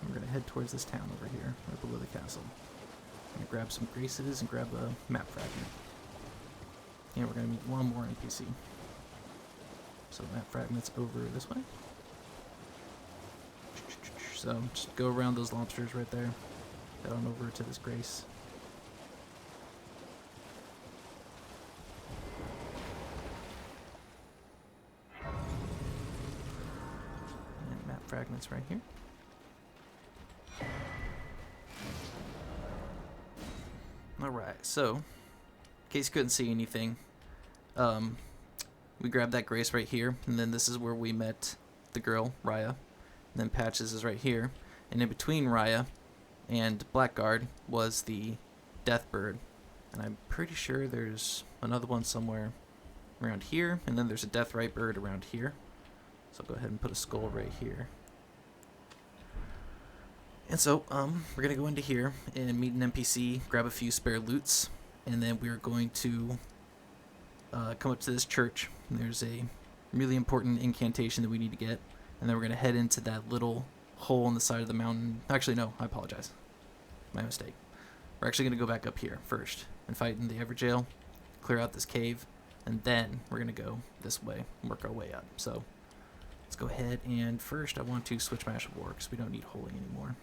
We're going to head towards this town over here, right below the castle. I'm going to grab some graces and grab a map fragment. And we're going to meet one more NPC. So map fragment's over this way. So just go around those lobsters right there. Head on over to this grace. And map fragments right here. Alright, so in case you couldn't see anything, we grabbed that grace right here, and then this is where we met the girl, Raya. And then Patches is right here, and in between Raya and Blackguard was the Deathbird, and I'm pretty sure there's another one somewhere around here, and then there's a Deathrite bird around here. So I'll go ahead and put a skull right here. And so we're gonna go into here and meet an NPC, grab a few spare loots, and then we're going to come up to this church. There's a really important incantation that we need to get. And then we're going to head into that little hole in the side of the mountain. Actually, no, I apologize. My mistake. We're actually going to go back up here first and fight in the Everjail, clear out this cave, and then we're going to go this way and work our way up. So let's go ahead, and first I want to switch my Ash of War because we don't need holy anymore.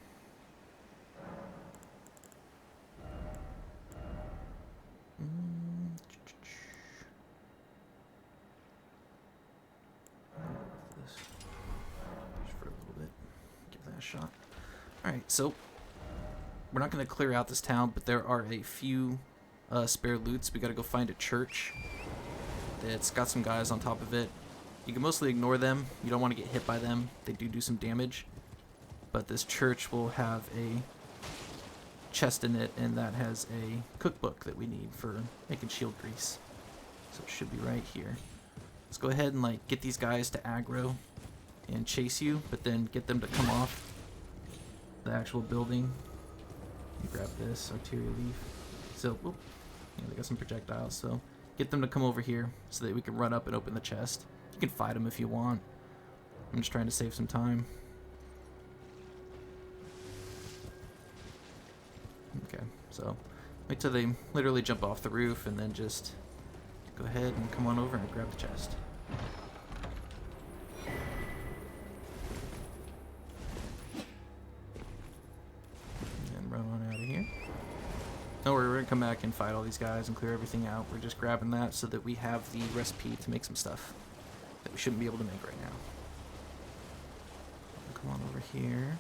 Shot. Alright, so we're not going to clear out this town, but there are a few spare loots. We got to go find a church that's got some guys on top of it. You can mostly ignore them. You don't want to get hit by them. They do some damage. But this church will have a chest in it, and that has a cookbook that we need for making shield grease. So it should be right here. Let's go ahead and like get these guys to aggro and chase you, but then get them to come off the actual building. You grab this arterial leaf. So, whoop, yeah, they got some projectiles, so get them to come over here so that we can run up and open the chest. You can fight them if you want. I'm just trying to save some time. Okay, so wait till they literally jump off the roof and then just go ahead and come on over and grab the chest. Don't worry, we're gonna come back and fight all these guys and clear everything out. We're just grabbing that so that we have the recipe to make some stuff that we shouldn't be able to make right now. Come on over here.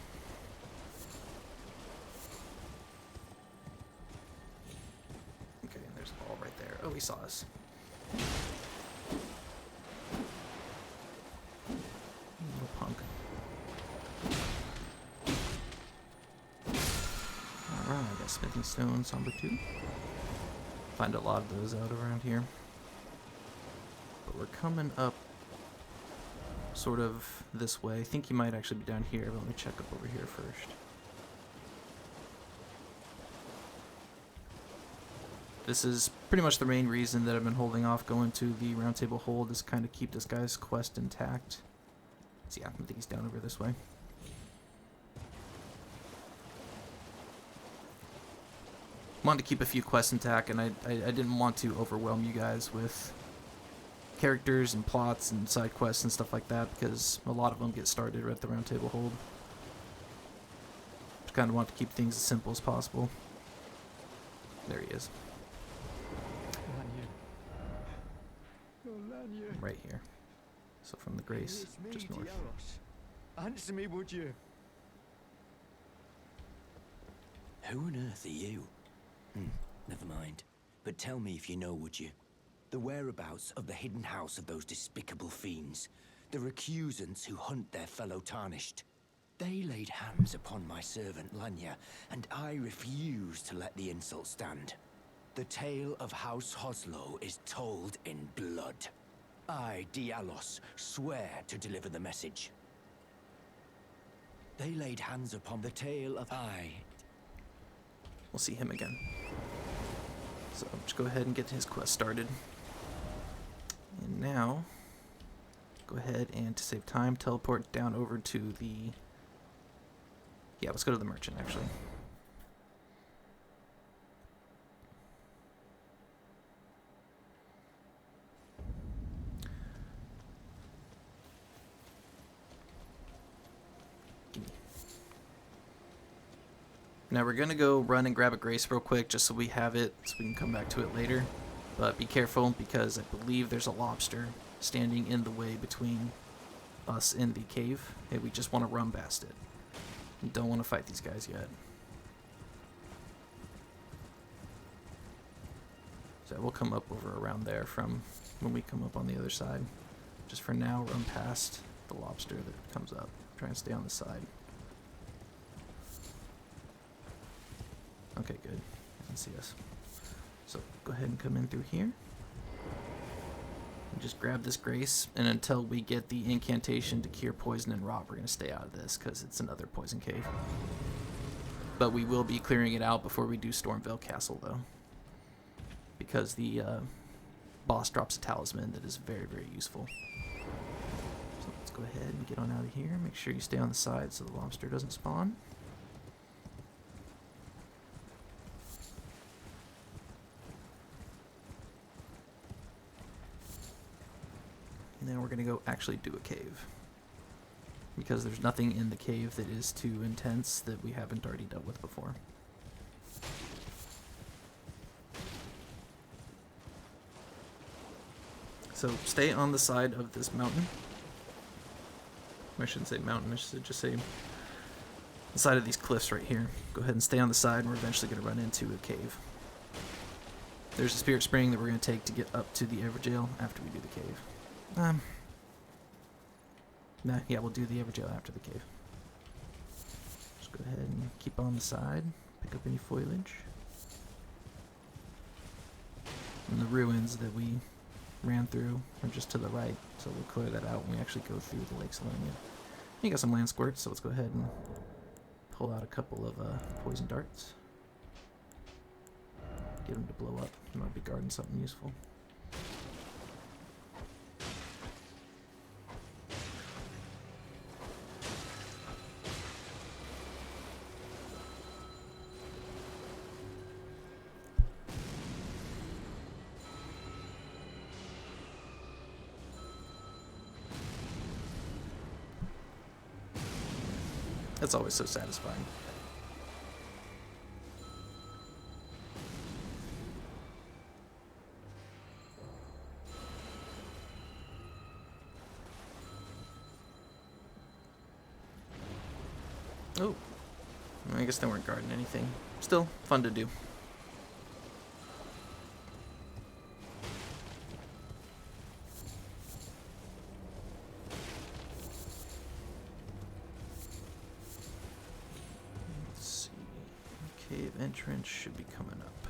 Okay, and there's a ball right there. Oh, he saw us. Little punk. Alright, I got smithing stone, somber 2. Find a lot of those out around here. But we're coming up sort of this way. I think you might actually be down here, but let me check up over here first. This is pretty much the main reason that I've been holding off going to the Round Table Hold, is kind of keep this guy's quest intact. So yeah, I think he's down over this way. Wanted to keep a few quests intact, and I didn't want to overwhelm you guys with characters and plots and side quests and stuff like that, because a lot of them get started right at the Round Table Hold. Just kind of want to keep things as simple as possible. There he is. Right here. So from the Grace, just north. Answer me, would you? Who on earth are you? Never mind. But tell me if you know, would you? The whereabouts of the hidden house of those despicable fiends. The recusants who hunt their fellow Tarnished. They laid hands upon my servant Liurnia, and I refuse to let the insult stand. The tale of House Hoslow is told in blood. I, Diallos, swear to deliver the message. They laid hands upon the tale of We'll see him again. So just go ahead and get his quest started. And now, go ahead and to save time, teleport down over to the... Yeah, let's go to the merchant, actually. Now we're going to go run and grab a grace real quick just so we have it, so we can come back to it later. But be careful because I believe there's a lobster standing in the way between us and the cave. And we just want to run past it. We don't want to fight these guys yet. So we'll come up over around there from when we come up on the other side. Just for now, run past the lobster that comes up. Try and stay on the side. Okay, good. I can see us. So go ahead and come in through here. And just grab this grace, and until we get the incantation to cure poison and rot, we're going to stay out of this because it's another poison cave. But we will be clearing it out before we do Stormveil Castle, though. Because the boss drops a talisman that is very, very useful. So let's go ahead and get on out of here. Make sure you stay on the side so the lobster doesn't spawn. And then we're going to go actually do a cave. Because there's nothing in the cave that is too intense that we haven't already dealt with before. So stay on the side of this mountain. I shouldn't say mountain, I should just say the side of these cliffs right here. Go ahead and stay on the side, and we're eventually going to run into a cave. There's a spirit spring that we're going to take to get up to the Everjail after we do the cave. Nah, yeah, we'll do the Everjail after the cave. Just go ahead and keep on the side, pick up any foliage. And the ruins that we ran through are just to the right, so we'll clear that out when we actually go through the Lakes Liurnia. You got some land squirts, so let's go ahead and pull out a couple of poison darts. Get them to blow up. You might be guarding something useful. That's always so satisfying. Oh, I guess they weren't guarding anything. Still fun to do. Cave entrance should be coming up.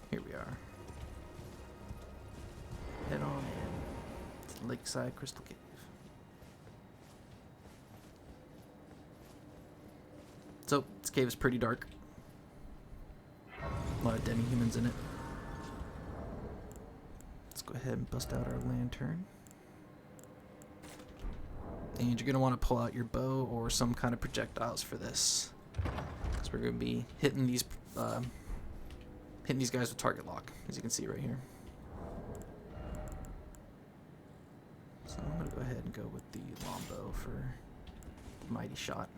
Here we are. Head on in to Lakeside Crystal Cave. So, this cave is pretty dark. A lot of demi-humans in it. Let's go ahead and bust out our lantern. And you're going to want to pull out your bow or some kind of projectiles for this. Because we're going to be hitting these guys with target lock, as you can see right here. So I'm going to go ahead and go with the longbow for the mighty shot.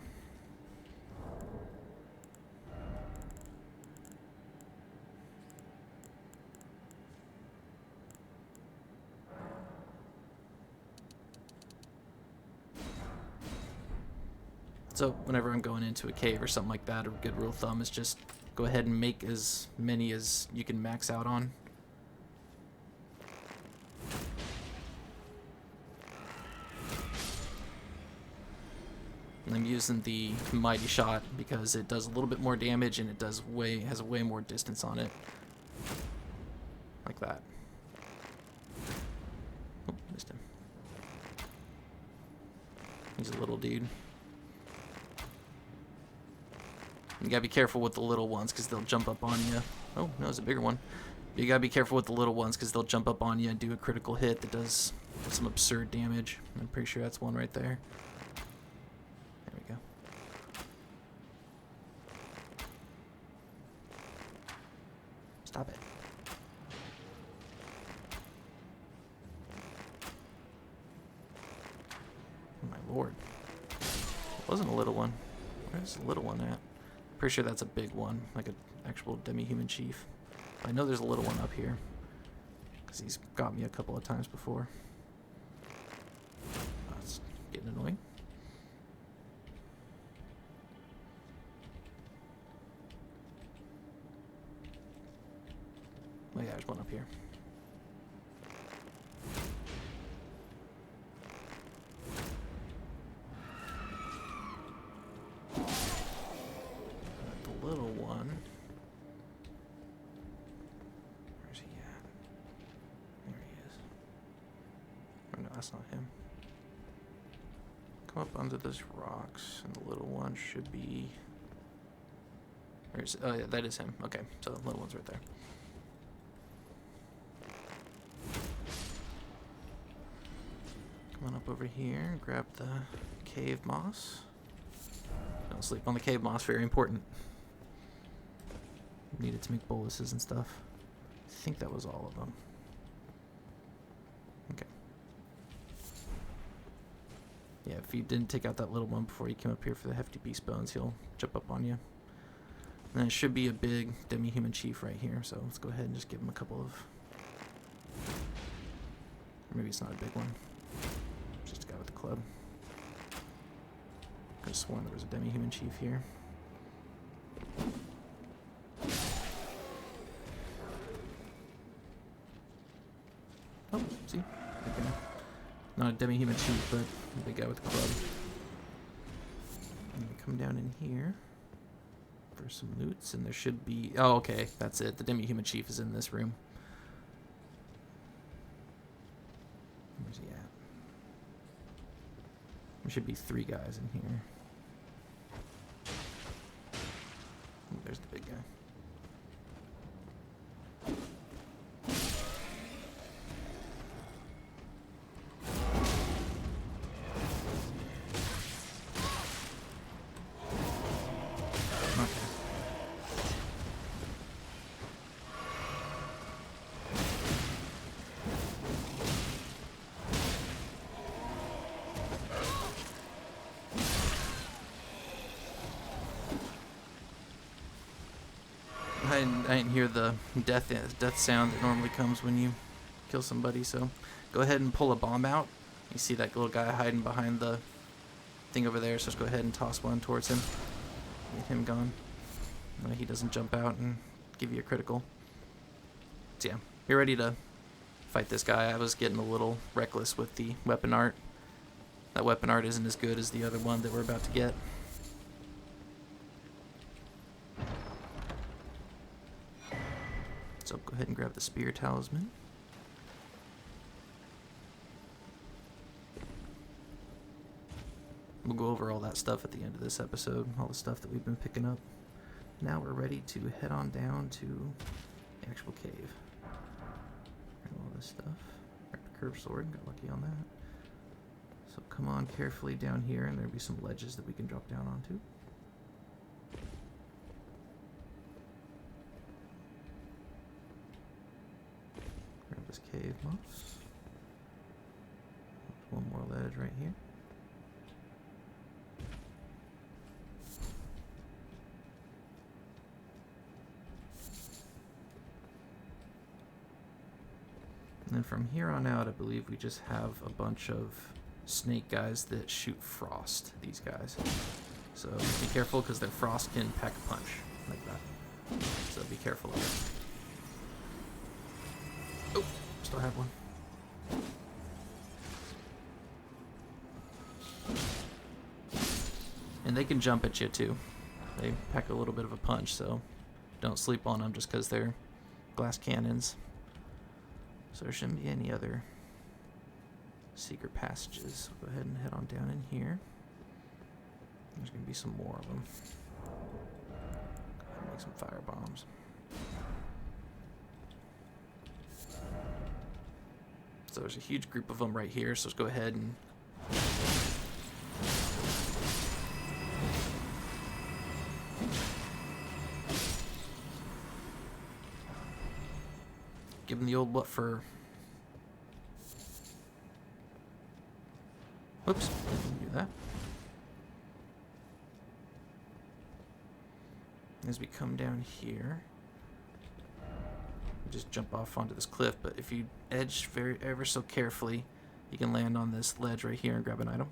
So whenever I'm going into a cave or something like that, a good rule of thumb is just go ahead and make as many as you can max out on. And I'm using the mighty shot because it does a little bit more damage and it has way more distance on it. Like that. Oh, missed him. He's a little dude. You gotta be careful with the little ones because they'll jump up on you. Oh, no, it's a bigger one. You gotta be careful with the little ones because they'll jump up on you and do a critical hit that does some absurd damage. I'm pretty sure that's one right there. There we go. Stop it. Oh my lord. It wasn't a little one. Where's the little one at? Pretty sure that's a big one, like an actual demi-human chief. I know there's a little one up here, because he's got me a couple of times before. That's getting annoying. Oh yeah, there's one up here. Little one. Where's he at? There he is. Oh no, that's not him. Come up under those rocks, and the little one should be. Where's? Oh yeah, that is him. Okay, so the little one's right there. Come on up over here and grab the cave moss. Don't sleep on the cave moss. Very important. Needed to make boluses and stuff. I think that was all of them. Okay. Yeah, if you didn't take out that little one before you came up here for the hefty beast bones, he'll jump up on you. And it should be a big demi-human chief right here, so let's go ahead and just give him a couple of... Or maybe it's not a big one. It's just a guy with a club. I could have sworn there was a demi-human chief here. Oh, see? Okay. Not a demi-human chief, but a big guy with a club. I'm gonna come down in here for some loots, and there should be... Oh, okay, that's it. The demi-human chief is in this room. Where's he at? There should be 3 guys in here. Oh, there's the big guy. I didn't hear the death sound that normally comes when you kill somebody, so go ahead and pull a bomb out. You see that little guy hiding behind the thing over there, so just go ahead and toss one towards him. Get him gone. He doesn't jump out and give you a critical. So yeah, you're ready to fight this guy. I was getting a little reckless with the weapon art. That weapon art isn't as good as the other one that we're about to get. So go ahead and grab the spear talisman. We'll go over all that stuff at the end of this episode, all the stuff that we've been picking up. Now we're ready to head on down to the actual cave. Grab all this stuff. Grab the curved sword, got lucky on that. So come on carefully down here, and there'll be some ledges that we can drop down onto. Grab this cave moss. One more ledge right here. And then from here on out, I believe we just have a bunch of snake guys that shoot frost, these guys. So be careful because their frost can pack a punch like that. So be careful of it. Oh, still have one. And they can jump at you too. They pack a little bit of a punch, so don't sleep on them just because they're glass cannons. So there shouldn't be any other secret passages. Go ahead and head on down in here. There's going to be some more of them. Go ahead and make some fire bombs. So there's a huge group of them right here, so let's go ahead and give them the old what for. Whoops, didn't do that. As we come down here, just jump off onto this cliff, but if you edge ever so carefully, you can land on this ledge right here and grab an item.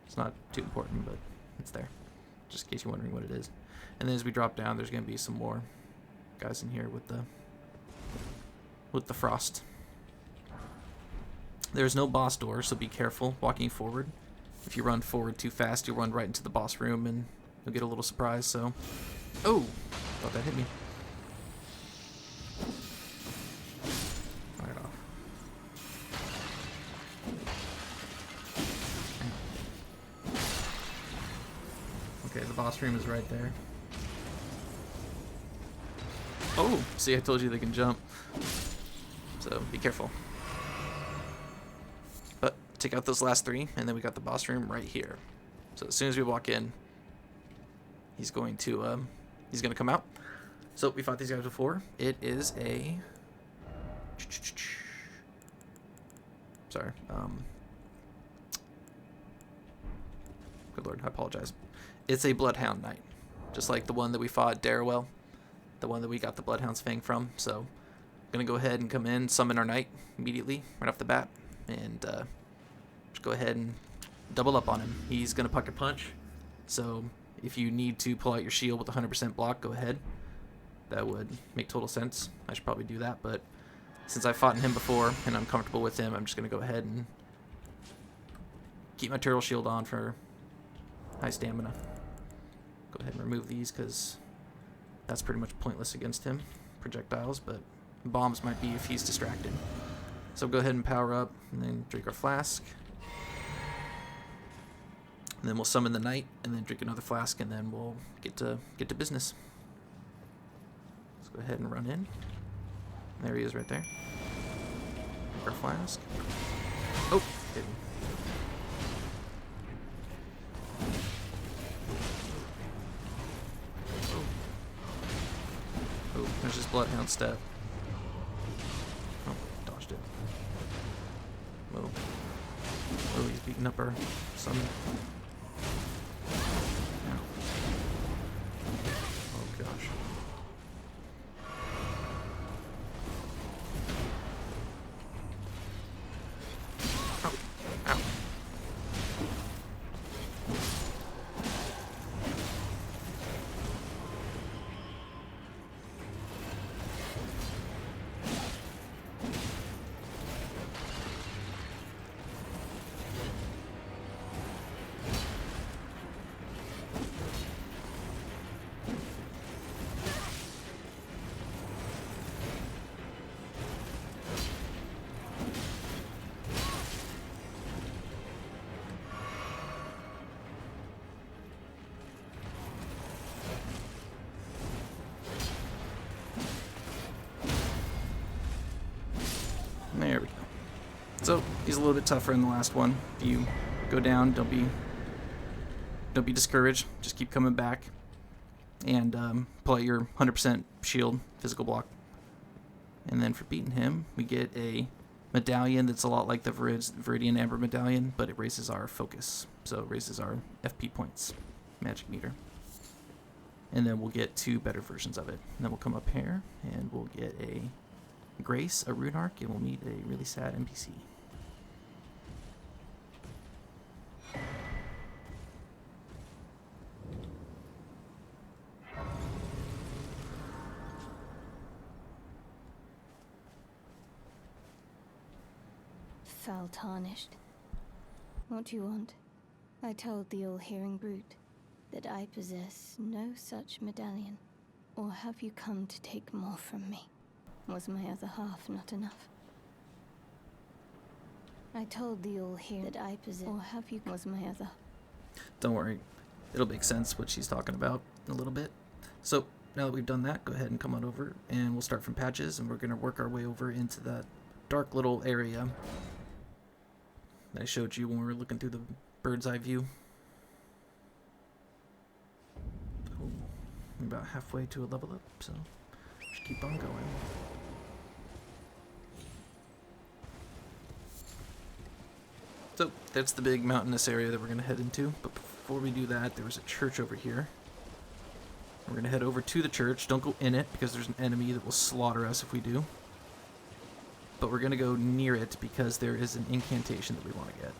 It's not too important, but it's there, just in case you're wondering what it is. And then as we drop down, there's going to be some more guys in here with the frost. There's no boss door, so be careful walking forward. If you run forward too fast, you'll run right into the boss room and you'll get a little surprise, so... Oh! Thought that hit me. Right off. Okay, the boss room is right there. Oh! See, I told you they can jump. So, be careful. But, take out those last three, and then we got the boss room right here. So, as soon as we walk in, he's going to come out. So, we fought these guys before. It is a... Sorry. Good lord, I apologize. It's a Bloodhound Knight. Just like the one that we fought, Darrowell. The one that we got the Bloodhound's Fang from. So, gonna go ahead and come in, summon our knight immediately, right off the bat, and just go ahead and double up on him. He's gonna puck a punch, so if you need to pull out your shield with 100% block, go ahead. That would make total sense. I should probably do that, but since I've fought him before and I'm comfortable with him, I'm just gonna go ahead and keep my turtle shield on for high stamina. Go ahead and remove these because that's pretty much pointless against him. Projectiles, but bombs might be if he's distracted. So go ahead and power up and then drink our flask. And then we'll summon the knight and then drink another flask and then we'll get to business. Let's go ahead and run in. There he is right there. Drink our flask. Oh, hit me. Oh, there's his Bloodhound step. Oh, dodged it. Whoa. Oh, he's beating up our summon. Ow. Oh, gosh. Ow. Ow. There we go. So he's a little bit tougher in the last one. If you go down, don't be discouraged. Just keep coming back and pull out your 100% shield physical block. And then for beating him, we get a medallion that's a lot like the Viridian Amber medallion, but it raises our focus. So it raises our FP points, magic meter. And then we'll get 2 better versions of it. And then we'll come up here and we'll get a Grace, a rune arc, and we'll meet a really sad NPC. foul Tarnished. What do you want? I told the all-hearing brute that I possess no such medallion. Or have you come to take more from me? Was my other half not enough? I told the all-hearing that I possess... Or have you... Was my other... Don't worry. It'll make sense what she's talking about in a little bit. So, now that we've done that, go ahead and come on over, and we'll start from patches, and we're going to work our way over into that dark little area that I showed you when we were looking through the bird's eye view. Cool. We're about halfway to a level up, so just keep on going. So, that's the big mountainous area that we're going to head into, but before we do that, there was a church over here. We're going to head over to the church. Don't go in it, because there's an enemy that will slaughter us if we do. But we're going to go near it, because there is an incantation that we want to get.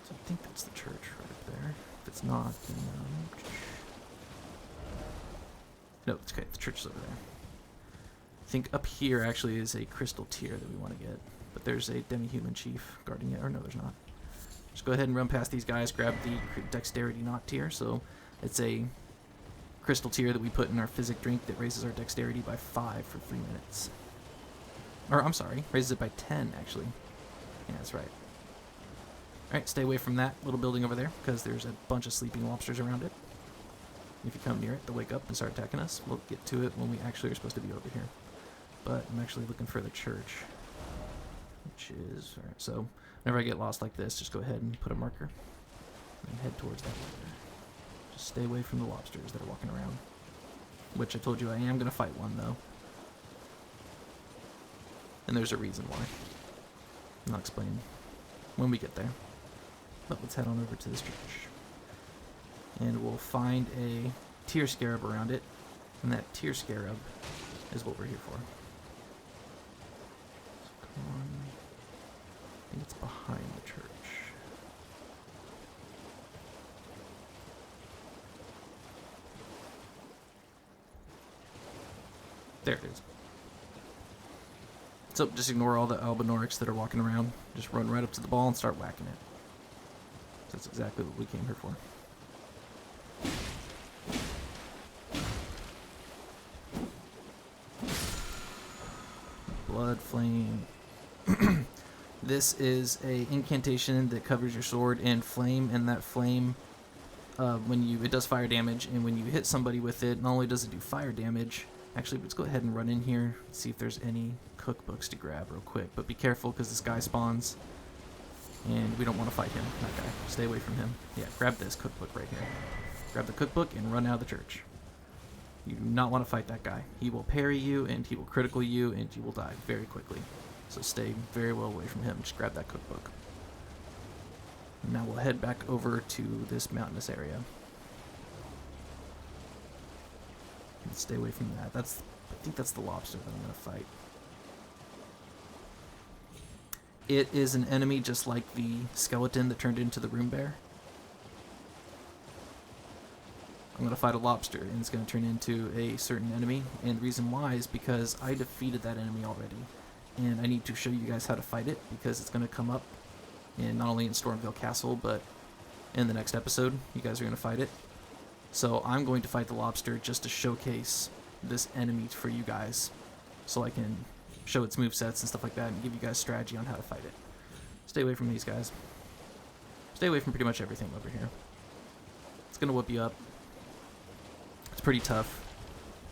So I think that's the church right up there. If it's not, then... No, it's okay. The church is over there. I think up here actually is a crystal tier that we want to get. But there's a demi-human chief guarding it. Or no, there's not. Just go ahead and run past these guys. Grab the Dexterity-knot tier. So it's a crystal tier that we put in our physic drink that raises our dexterity by 5 for 3 minutes. Or, I'm sorry, raises it by 10, actually. Yeah, that's right. Alright, stay away from that little building over there, because there's a bunch of sleeping lobsters around it. If you come near it, they'll wake up and start attacking us. We'll get to it when we actually are supposed to be over here. But I'm actually looking for the church. Which is... Alright, so whenever I get lost like this, just go ahead and put a marker. And head towards that way. Just stay away from the lobsters that are walking around. Which I told you I am going to fight one, though. And there's a reason why. I'll explain when we get there. But let's head on over to this church. And we'll find a tear scarab around it. And that tear scarab is what we're here for. So come on. I think it's behind the church. There it is. So just ignore all the Albinaurics that are walking around. Just run right up to the ball and start whacking it. That's exactly what we came here for. Blood flame. This is a incantation that covers your sword in flame, and that flame, it does fire damage, and when you hit somebody with it, not only does it do fire damage. Actually, let's go ahead and run in here and see if there's any cookbooks to grab real quick. But be careful, because this guy spawns, and we don't want to fight him. That guy. Stay away from him. Yeah, grab this cookbook right here. Grab the cookbook and run out of the church. You do not want to fight that guy. He will parry you, and he will critical you, and you will die very quickly. So stay very well away from him. Just grab that cookbook. Now we'll head back over to this mountainous area. And stay away from that. I think that's the lobster that I'm going to fight. It is an enemy just like the skeleton that turned into the room bear. I'm going to fight a lobster, and it's going to turn into a certain enemy. And the reason why is because I defeated that enemy already. And I need to show you guys how to fight it, because it's going to come up in not only in Stormveil Castle, but in the next episode. You guys are going to fight it. So I'm going to fight the lobster just to showcase this enemy for you guys, so I can show its movesets and stuff like that, and give you guys strategy on how to fight it. Stay away from these guys. Stay away from pretty much everything over here. It's going to whoop you up. It's pretty tough.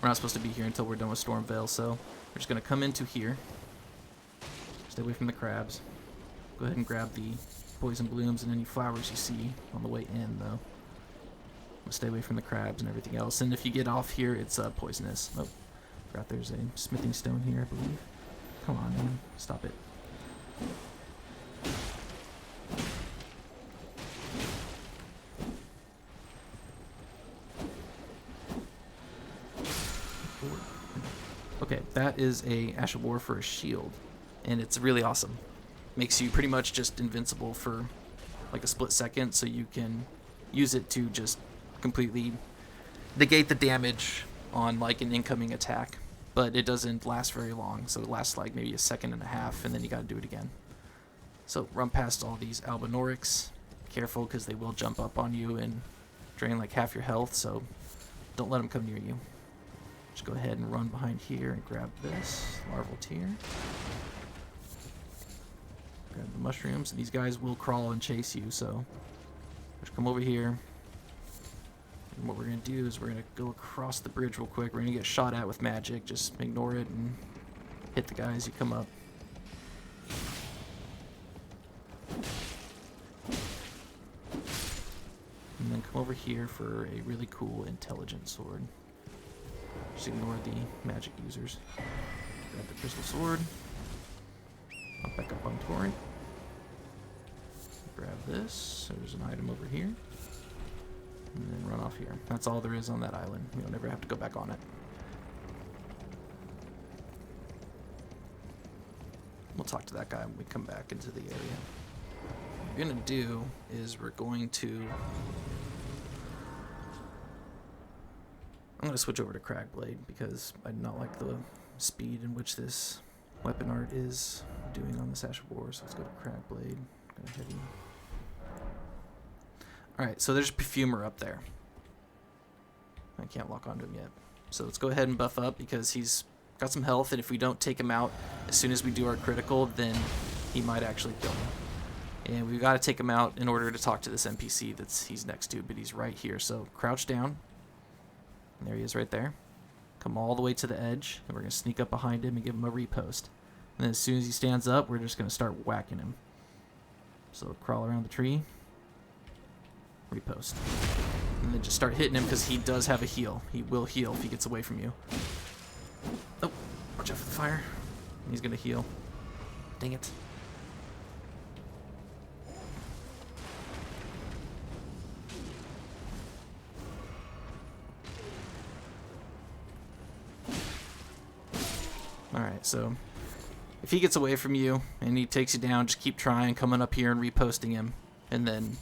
We're not supposed to be here until we're done with Stormveil, so we're just going to come into here. Stay away from the crabs. Go ahead and grab the poison blooms and any flowers you see on the way in, though. Stay away from the crabs and everything else. And if you get off here, it's poisonous. Oh, forgot there's a smithing stone here, I believe. Come on, man. Stop it. Okay, that is a Ash of War for a shield. And it's really awesome. Makes you pretty much just invincible for like a split second, so you can use it to just completely negate the damage on like an incoming attack. but it doesn't last very long, so it lasts like maybe a second and a half, and then you gotta do it again. So run past all these Albinaurics. Careful, because they will jump up on you and drain like half your health, so don't let them come near you. Just go ahead and run behind here and grab this larval tier. Grab the mushrooms. These guys will crawl and chase you, so just come over here. And what we're going to do is we're going to go across the bridge real quick. We're going to get shot at with magic. Just ignore it and hit the guys you come up. And then come over here for a really cool intelligent sword. Just ignore the magic users. Grab the crystal sword. Hop back up on Torrent. Grab this. There's an item over here. And then run off here. That's all there is on that island. We don't ever have to go back on it. We'll talk to that guy when we come back into the area. What we're going to do is we're going to... I'm going to switch over to Cragblade because I do not like the speed in which this weapon art is doing on the Sash of War. So let's go to Cragblade. Go heavy. Alright, so there's a Perfumer up there. I can't lock onto him yet. So let's go ahead and buff up because he's got some health, and if we don't take him out as soon as we do our critical, then he might actually kill me. And we've got to take him out in order to talk to this NPC he's next to, but he's right here. So crouch down. And there he is right there. Come all the way to the edge, and we're going to sneak up behind him and give him a repost. And then as soon as he stands up, we're just going to start whacking him. So crawl around the tree. Repost. And then just start hitting him because he does have a heal. He will heal if he gets away from you. Oh, watch out for the fire. He's going to heal. Dang it. Alright, so if he gets away from you and he takes you down, just keep trying, coming up here and reposting him. And then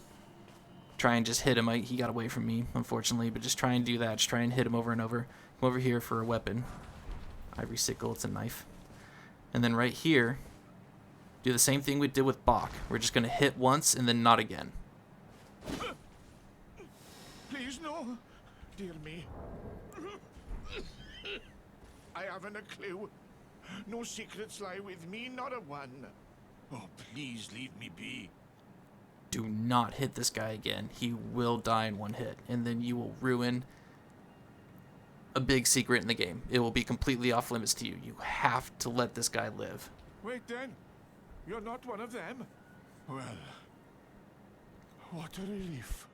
try and just hit him. He got away from me, unfortunately, but just try and do that. Just try and hit him over and over. Come over here for a weapon. Ivory sickle, it's a knife. And then right here, do the same thing we did with Bach. We're just going to hit once and then not again. Please, no. Dear me. I haven't a clue. No secrets lie with me, not a one. Oh, please leave me be. Do not hit this guy again. He will die in one hit, and then you will ruin a big secret in the game. It will be completely off limits to you. You have to let this guy live. Wait then. You're not one of them? Well, what a relief.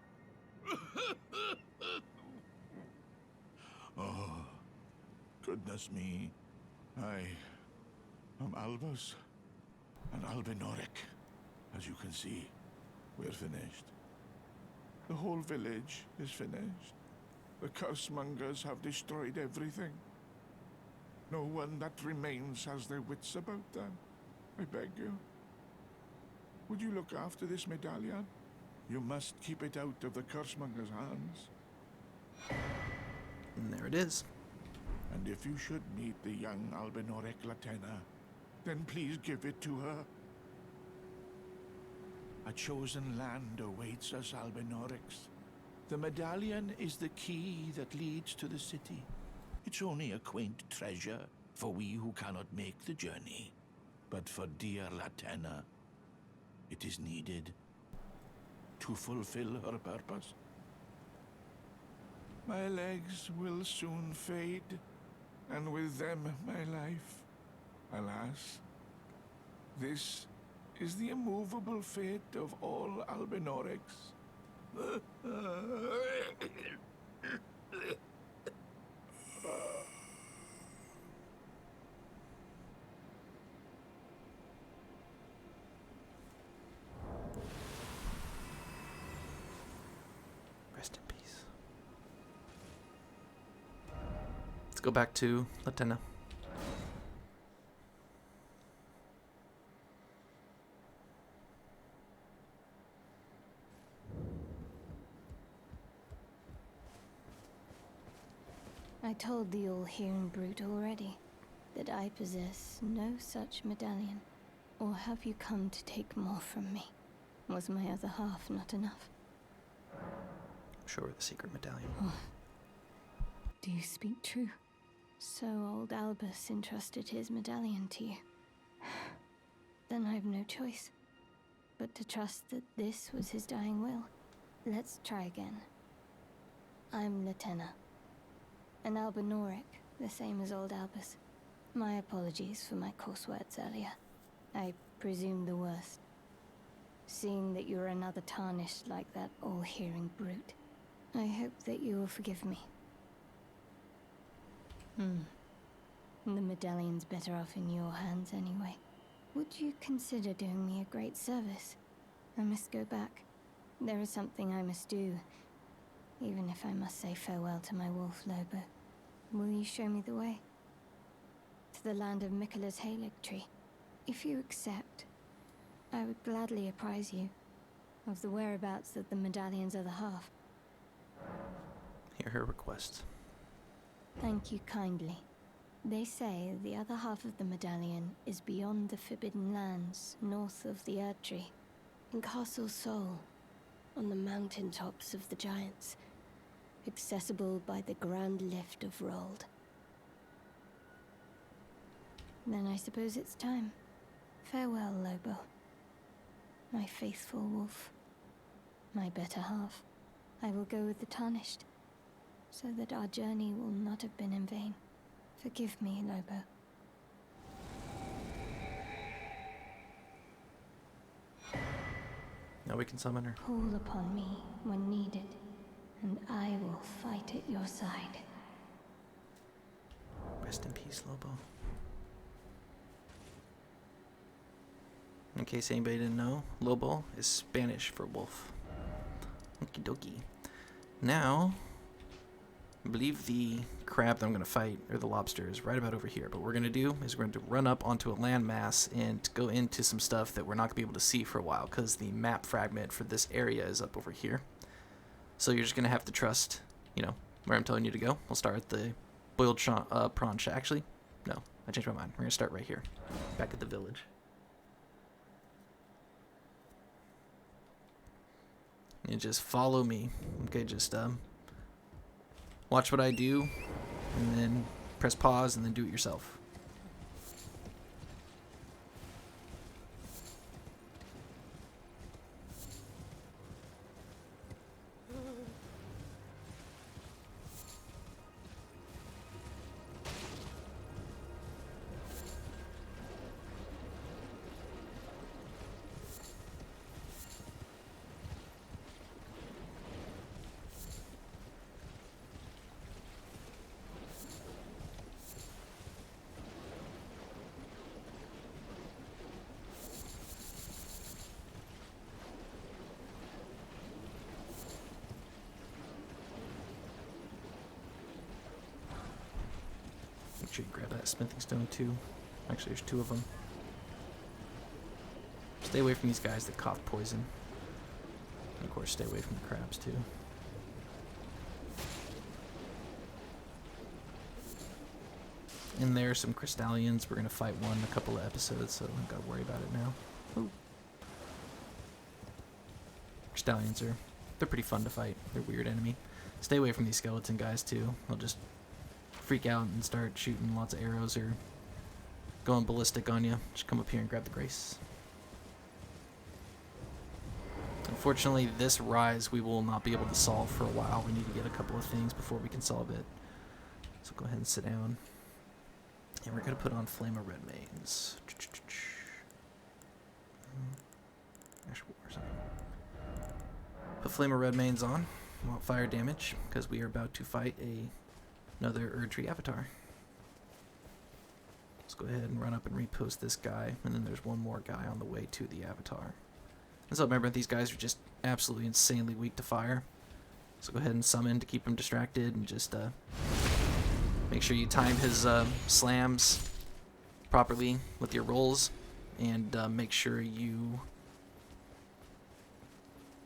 Oh, goodness me. I am Albus, an Albinauric. As you can see, we're finished. The whole village is finished. The cursemongers have destroyed everything. No one that remains has their wits about them. I beg you. Would you look after this medallion? You must keep it out of the cursemongers' hands. And there it is. And if you should meet the young Albinauric Latenna, then please give it to her. A chosen land awaits us Albinaurics. The medallion is the key that leads to the city. It's only a quaint treasure for we who cannot make the journey. But for dear Latenna, it is needed to fulfill her purpose. My legs will soon fade, and with them my life. Alas, this is the immovable fate of all Albinaurics. Rest in peace. Let's go back to Latenna. I told the all-hearing brute already. that I possess no such medallion. Or have you come to take more from me? Was my other half not enough? Show her the secret medallion. Oh. Do you speak true? So old Albus entrusted his medallion to you. Then I have no choice but to trust that this was his dying will. Let's try again. I'm Latenna, an Albinauric, the same as old Albus. My apologies for my coarse words earlier. I presume the worst. Seeing that you're another Tarnished like that all-hearing brute, I hope that you will forgive me. The medallion's better off in your hands anyway. Would you consider doing me a great service? I must go back. There is something I must do, even if I must say farewell to my wolf Lobo. Will you show me the way? To the land of Miquella's Halig tree. If you accept, I would gladly apprise you of the whereabouts of the medallion's other half. Hear her request. Thank you kindly. They say the other half of the medallion is beyond the Forbidden Lands, north of the Erd Tree, in Castle Sol, on the mountain tops of the Giants, accessible by the Grand Lift of Rold. Then I suppose it's time. Farewell, Lobo. My faithful wolf. My better half. I will go with the Tarnished, so that our journey will not have been in vain. Forgive me, Lobo. Now we can summon her. Call upon me when needed, and I will fight at your side. Rest in peace, Lobo. In case anybody didn't know, Lobo is Spanish for wolf. Okie dokie. Now, I believe the crab that I'm going to fight, or the lobster, is right about over here. But what we're going to do is we're going to run up onto a landmass and go into some stuff that we're not going to be able to see for a while, because the map fragment for this area is up over here. So you're just going to have to trust, you know, where I'm telling you to go. We'll start at the prawn shack. Actually, no, I changed my mind. We're going to start right here, back at the village. And just follow me. Okay, just watch what I do, and then press pause, and then do it yourself. Make sure you grab that smithing stone too. Actually, there's 2 of them. Stay away from these guys that cough poison. And of course, stay away from the crabs too. And there are some crystallians. We're going to fight one in a couple of episodes, so don't got to worry about it now. Ooh. Crystallians they're pretty fun to fight. They're a weird enemy. Stay away from these skeleton guys too. They'll just freak out and start shooting lots of arrows or going ballistic on you. Just come up here and grab the grace. Unfortunately, this rise we will not be able to solve for a while. We need to get a couple of things before we can solve it. So go ahead and sit down. And we're going to put on Flame of Red Mains. Put Flame of Red Mains on. Want fire damage, because we are about to fight another Erd Tree avatar. Let's go ahead and run up and repost this guy, and then there's one more guy on the way to the avatar. And so remember, these guys are just absolutely insanely weak to fire. So go ahead and summon to keep him distracted, and just make sure you time his slams properly with your rolls, and make sure you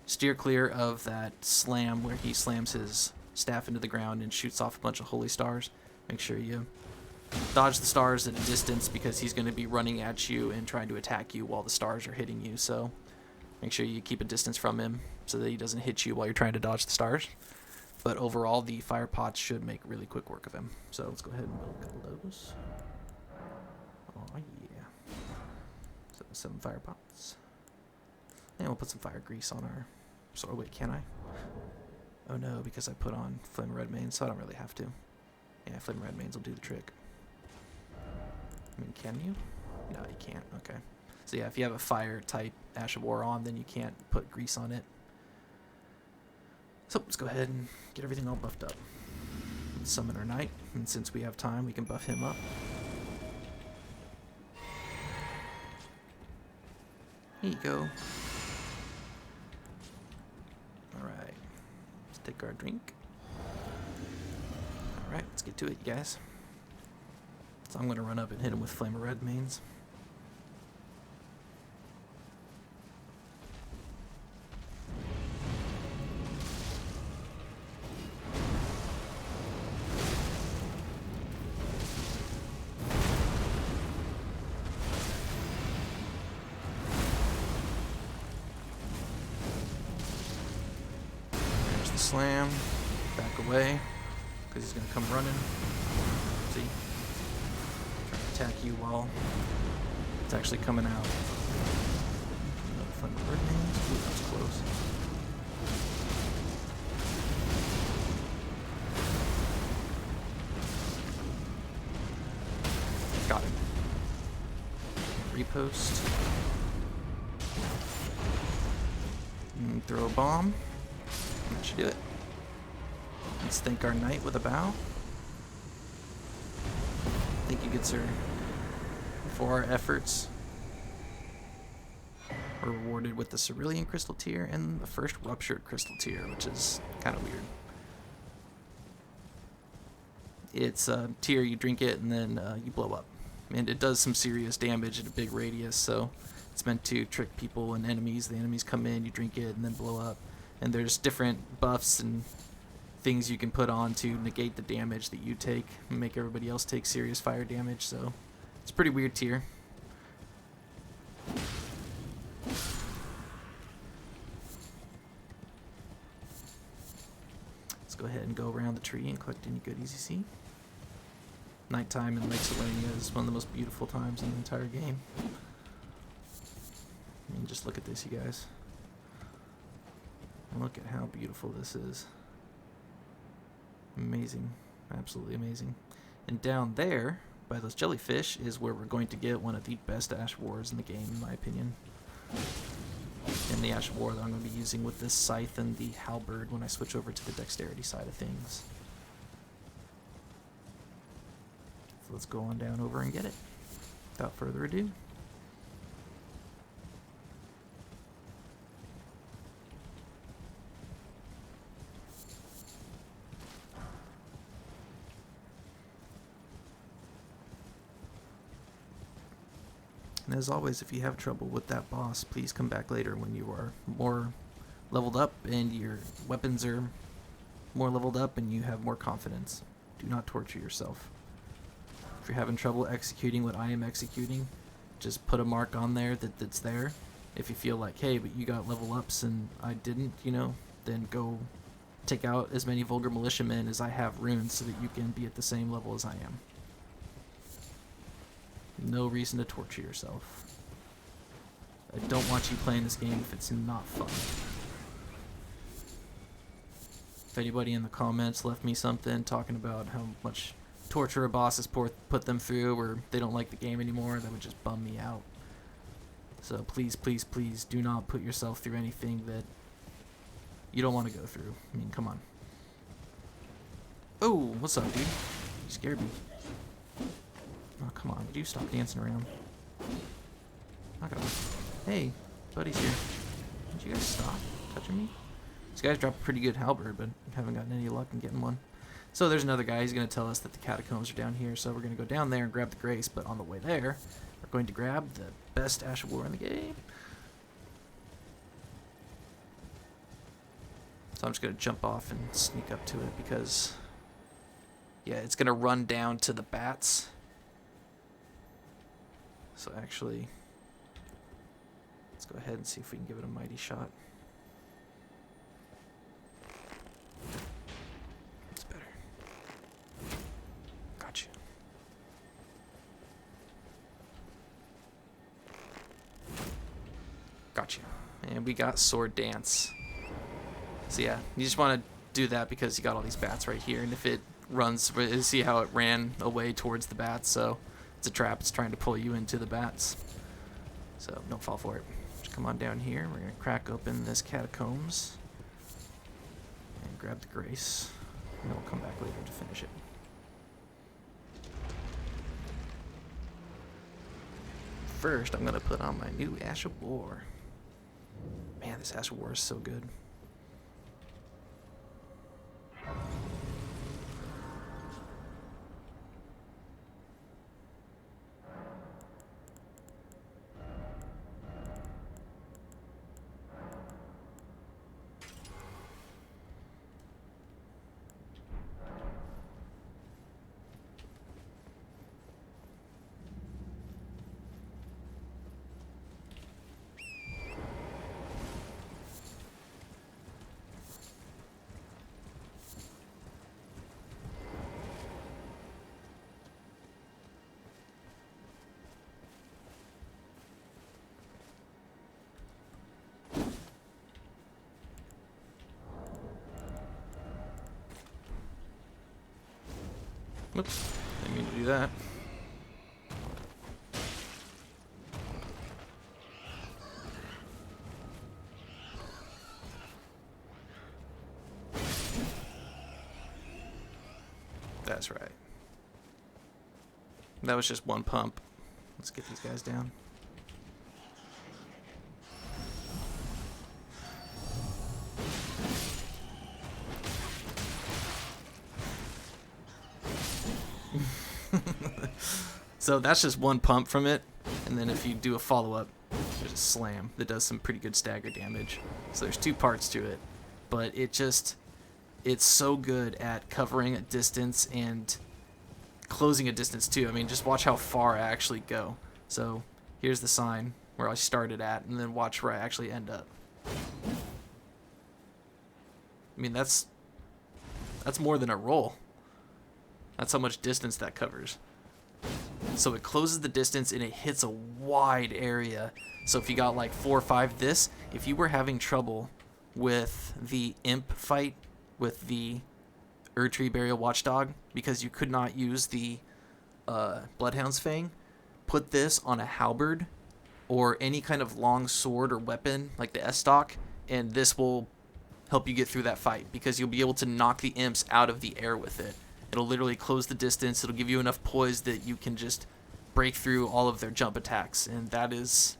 steer clear of that slam where he slams his staff into the ground and shoots off a bunch of holy stars. Make sure you dodge the stars at a distance because he's going to be running at you and trying to attack you while the stars are hitting you. So make sure you keep a distance from him so that he doesn't hit you while you're trying to dodge the stars. But overall, the fire pots should make really quick work of him. So let's go ahead and build a couple of those. Oh yeah. So 7 fire pots. And we'll put some fire grease on our... So wait, can I? Oh no, because I put on Flame Red Mains, so I don't really have to. Yeah, Flame Red Mains will do the trick. I mean, can you? No, you can't. Okay. So yeah, if you have a fire type Ash of War on, then you can't put grease on it. So let's go ahead and get everything all buffed up. Let's summon our knight, and since we have time, we can buff him up. Here you go. Alright. Let's take our drink. Alright, let's get to it, you guys. So I'm going to run up and hit him with Flame of Red Mains. There's the slam. Back away, because he's going to come running. See? Attack you while it's actually coming out. Flame of Red Mains. Ooh, that was close. Got him. Repost. And throw a bomb. That should do it. Let's thank our knight with a bow. Thank you, good sir, for our efforts. We're rewarded with the Cerulean Crystal Tier and the first Ruptured Crystal Tier, which is kind of weird. It's a tier, you drink it, and then you blow up. And it does some serious damage at a big radius, so it's meant to trick people and enemies. The enemies come in, you drink it, and then blow up. And there's different buffs and things you can put on to negate the damage that you take and make everybody else take serious fire damage, so it's a pretty weird tier. Let's go ahead and go around the tree and collect any goodies you see. Nighttime in Liurnia is one of the most beautiful times in the entire game. I mean, just look at this, you guys. Look at how beautiful this is. Amazing. Absolutely amazing. And down there, by those jellyfish, is where we're going to get one of the best Ash Wars in the game, in my opinion. And the Ash War that I'm going to be using with this scythe and the halberd when I switch over to the dexterity side of things. So let's go on down over and get it. Without further ado. And as always, if you have trouble with that boss, please come back later when you are more leveled up and your weapons are more leveled up and you have more confidence. Do not torture yourself. If you're having trouble executing what I am executing, just put a mark on there that's there. If you feel like, hey, but you got level ups and I didn't, you know, then go take out as many Vulgar Militiamen as I have runes so that you can be at the same level as I am. No reason to torture yourself. I don't want you playing this game if it's not fun. If anybody in the comments left me something talking about how much torture a boss has put them through, or they don't like the game anymore, that would just bum me out. So please, please, please do not put yourself through anything that you don't want to go through. I mean, come on. Oh, what's up, dude? You scared me. Oh, come on. Would you stop dancing around? Knock it off. Hey, buddy's here. Would you guys stop touching me? These guys dropped a pretty good halberd, but haven't gotten any luck in getting one. So there's another guy. He's going to tell us that the catacombs are down here, so we're going to go down there and grab the grace, but on the way there, we're going to grab the best Ash of War in the game. So I'm just going to jump off and sneak up to it because, yeah, it's going to run down to the bats So actually, let's go ahead and see if we can give it a mighty shot. It's better. Gotcha. Gotcha. And we got Sword Dance. So yeah, you just want to do that because you got all these bats right here, and if it runs, see how it ran away towards the bats, so it's a trap. It's trying to pull you into the bats, so don't fall for it. Just come on down here. We're gonna crack open this catacombs and grab the grace, and then we'll come back later to finish it. First, I'm gonna put on my new Ash of War. Man, this Ash of War is so good. Oops, didn't mean to do that. That's right. That was just one pump. Let's get these guys down. So that's just one pump from it, and then if you do a follow-up, there's a slam that does some pretty good stagger damage. So there's two parts to it, but it's so good at covering a distance and closing a distance too. I mean, just watch how far I actually go. So here's the sign where I started at, and then watch where I actually end up. I mean, that's more than a roll. That's how much distance that covers. So it closes the distance and it hits a wide area. So if you got like 4 or 5 this, if you were having trouble with the imp fight with the Erdtree Burial Watchdog because you could not use the Bloodhound's Fang, put this on a halberd or any kind of long sword or weapon like the S-Stock, and this will help you get through that fight because you'll be able to knock the imps out of the air with it. It'll literally close the distance. It'll give you enough poise that you can just break through all of their jump attacks. And that is...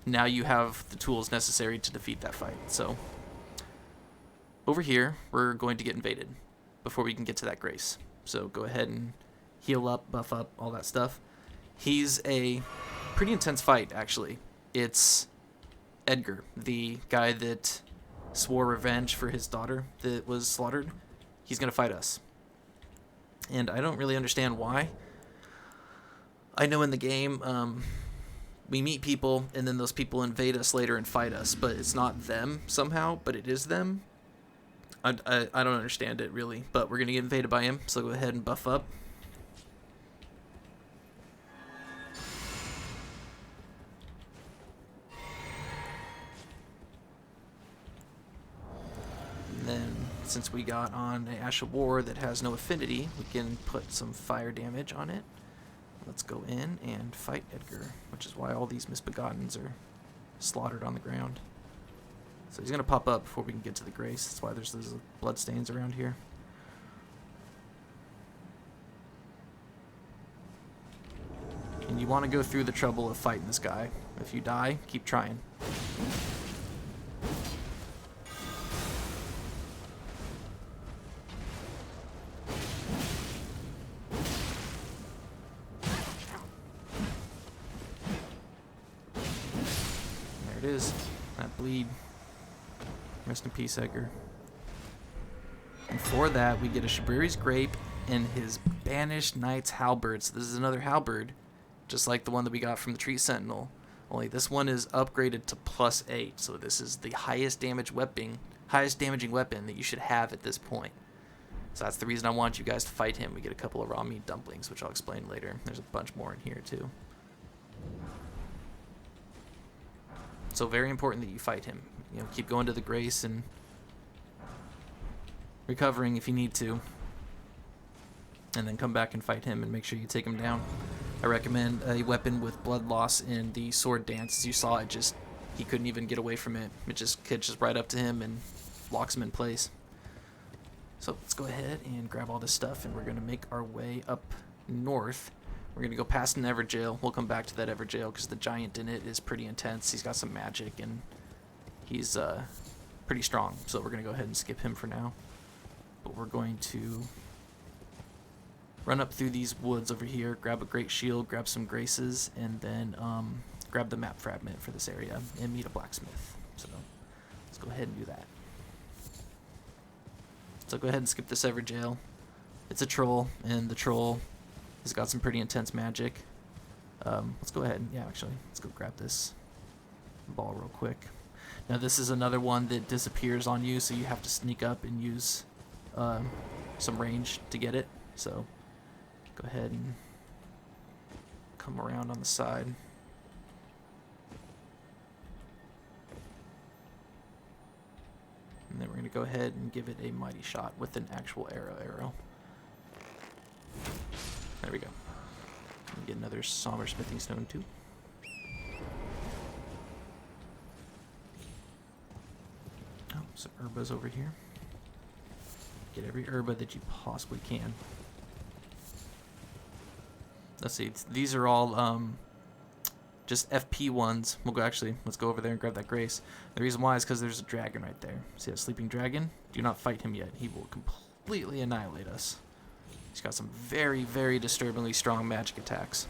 now you have the tools necessary to defeat that fight. So, over here, we're going to get invaded before we can get to that grace. So go ahead and heal up, buff up, all that stuff. He's a pretty intense fight, actually. It's Edgar, the guy that swore revenge for his daughter that was slaughtered. He's going to fight us. And I don't really understand why. I know in the game, we meet people, and then those people invade us later and fight us, but it's not them somehow, but it is them. I don't understand it, really, but we're going to get invaded by him, so go ahead and buff up. And then, since we got on an Ash of War that has no affinity, we can put some fire damage on it. Let's go in and fight Edgar, which is why all these misbegottens are slaughtered on the ground. So he's going to pop up before we can get to the grace. That's why there's those bloodstains around here. And you want to go through the trouble of fighting this guy. If you die, keep trying. Is that bleed. Rest in peace, Edgar. And for that, we get a Shabriri's Grape and his Banished Knight's Halberd. So this is another halberd, just like the one that we got from the Tree Sentinel. Only this one is upgraded to +8, so this is the highest damaging weapon that you should have at this point. So that's the reason I want you guys to fight him. We get a couple of raw meat dumplings, which I'll explain later. There's a bunch more in here too. So very important that you fight him. You know, keep going to the Grace and recovering if you need to, and then come back and fight him and make sure you take him down. I recommend a weapon with blood loss in the sword dance. As you saw, he couldn't even get away from it. It just catches right up to him and locks him in place. So let's go ahead and grab all this stuff, and we're going to make our way up north. We're going to go past an Everjail. We'll come back to that Everjail because the giant in it is pretty intense. He's got some magic, and he's pretty strong. So we're going to go ahead and skip him for now. But we're going to run up through these woods over here, grab a great shield, grab some graces, and then grab the map fragment for this area and meet a blacksmith. So let's go ahead and do that. So go ahead and skip this Everjail. It's a troll, and the troll has got some pretty intense magic. Let's go ahead and, let's go grab this ball real quick. Now this is another one that disappears on you, so you have to sneak up and use some range to get it. So go ahead and come around on the side. And then we're going to go ahead and give it a mighty shot with an actual arrow. There we go. And get another somber smithing stone too. Oh, some herbas over here. Get every herba that you possibly can. Let's see, these are all just FP ones. Let's go over there and grab that grace. The reason why is because there's a dragon right there. See that sleeping dragon? Do not fight him yet. He will completely annihilate us. He's got some very, very disturbingly strong magic attacks.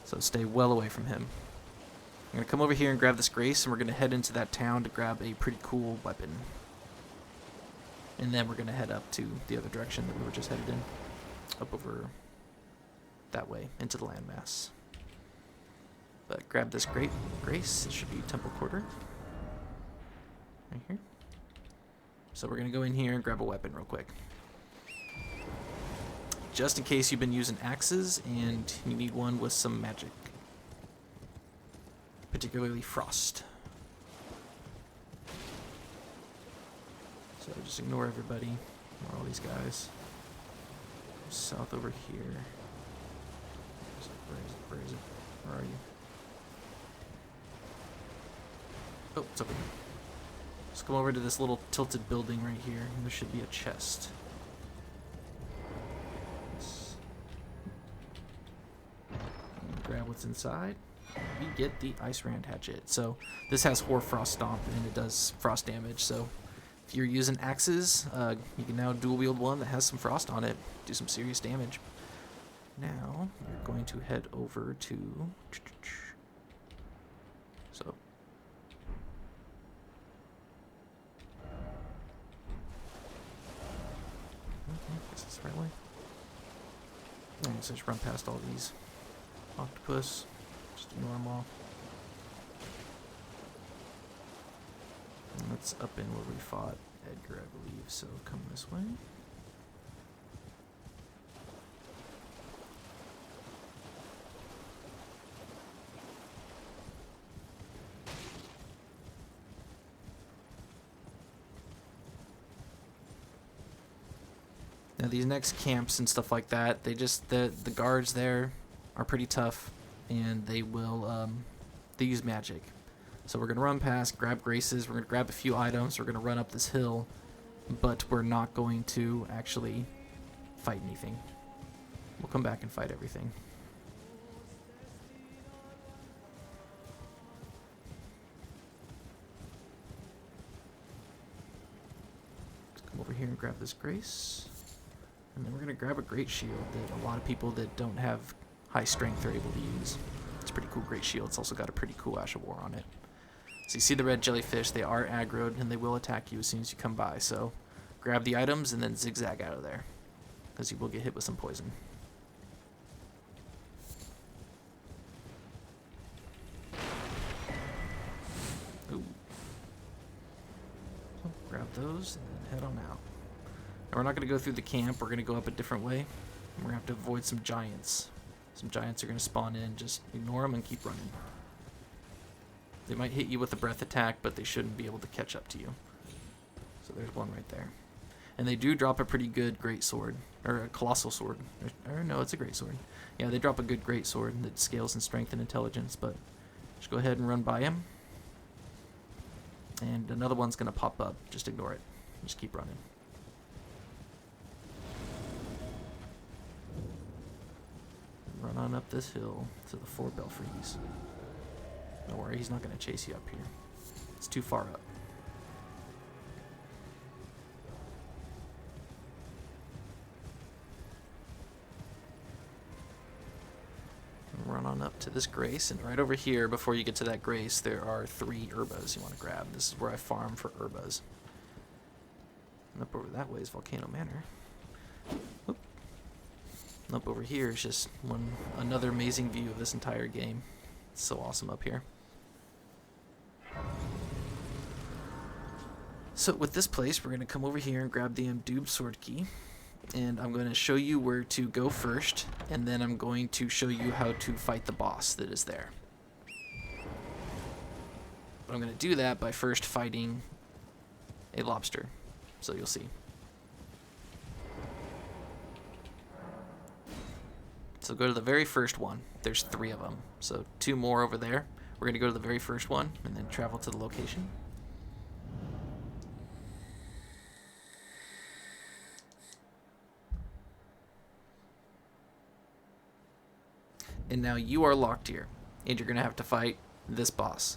So stay well away from him. I'm going to come over here and grab this grace, and we're going to head into that town to grab a pretty cool weapon. And then we're going to head up to the other direction that we were just headed in. Up over that way, into the landmass. But grab this grace. It should be Temple Quarter. Right here. So we're going to go in here and grab a weapon real quick. Just in case you've been using axes and you need one with some magic. Particularly frost. So just ignore everybody. Ignore all these guys. South over here. Where is it? Where are you? Oh, it's over here. Let's come over to this little tilted building right here, and there should be a chest. Grab what's inside. We get the Ice Rand Hatchet. So this has Hoarfrost Stomp, and it does frost damage. So if you're using axes, you can now dual wield one that has some frost on it. Do some serious damage. Now we're going to head over to. So. Okay, guess that's the right way. And so just run past all these octopus. Just ignore them all. And that's up in where we fought Edgar, I believe. So come this way. Now these next camps and stuff like that, the guards there are pretty tough, and they will they use magic. So we're gonna run past, grab graces, we're gonna grab a few items, we're gonna run up this hill, but we're not going to actually fight anything. We'll come back and fight everything. Let's come over here and grab this grace. And then we're going to grab a great shield that a lot of people that don't have high strength are able to use. It's a pretty cool great shield. It's also got a pretty cool Ash of War on it. So you see the red jellyfish, they are aggroed and they will attack you as soon as you come by. So grab the items and then zigzag out of there, because you will get hit with some poison. those and then head on out. And we're not going to go through the camp. We're going to go up a different way. We're going to have to avoid some giants. Some giants are going to spawn in. Just ignore them and keep running. They might hit you with a breath attack, but they shouldn't be able to catch up to you. So there's one right there. And they do drop a pretty good great sword. Or a colossal sword. Or no, it's a great sword. Yeah, they drop a good great sword that scales in strength and intelligence, but just go ahead and run by him. And another one's going to pop up. Just ignore it. Just keep running. Run on up this hill to the Four Belfries. Don't worry, he's not going to chase you up here. It's too far up. Run on up to this grace, and right over here, before you get to that grace, there are 3 herbas you want to grab. This is where I farm for herbas. And up over that way is Volcano Manor. Oop. And up over here is just another amazing view of this entire game. It's so awesome up here. So with this place, we're going to come over here and grab the Imbued Sword Key. And I'm going to show you where to go first, and then I'm going to show you how to fight the boss that is there. But I'm going to do that by first fighting a lobster. So you'll see. So go to the very first one. There's 3 of them. So 2 more over there. We're going to go to the very first one and then travel to the location. And now you are locked here, and you're going to have to fight this boss.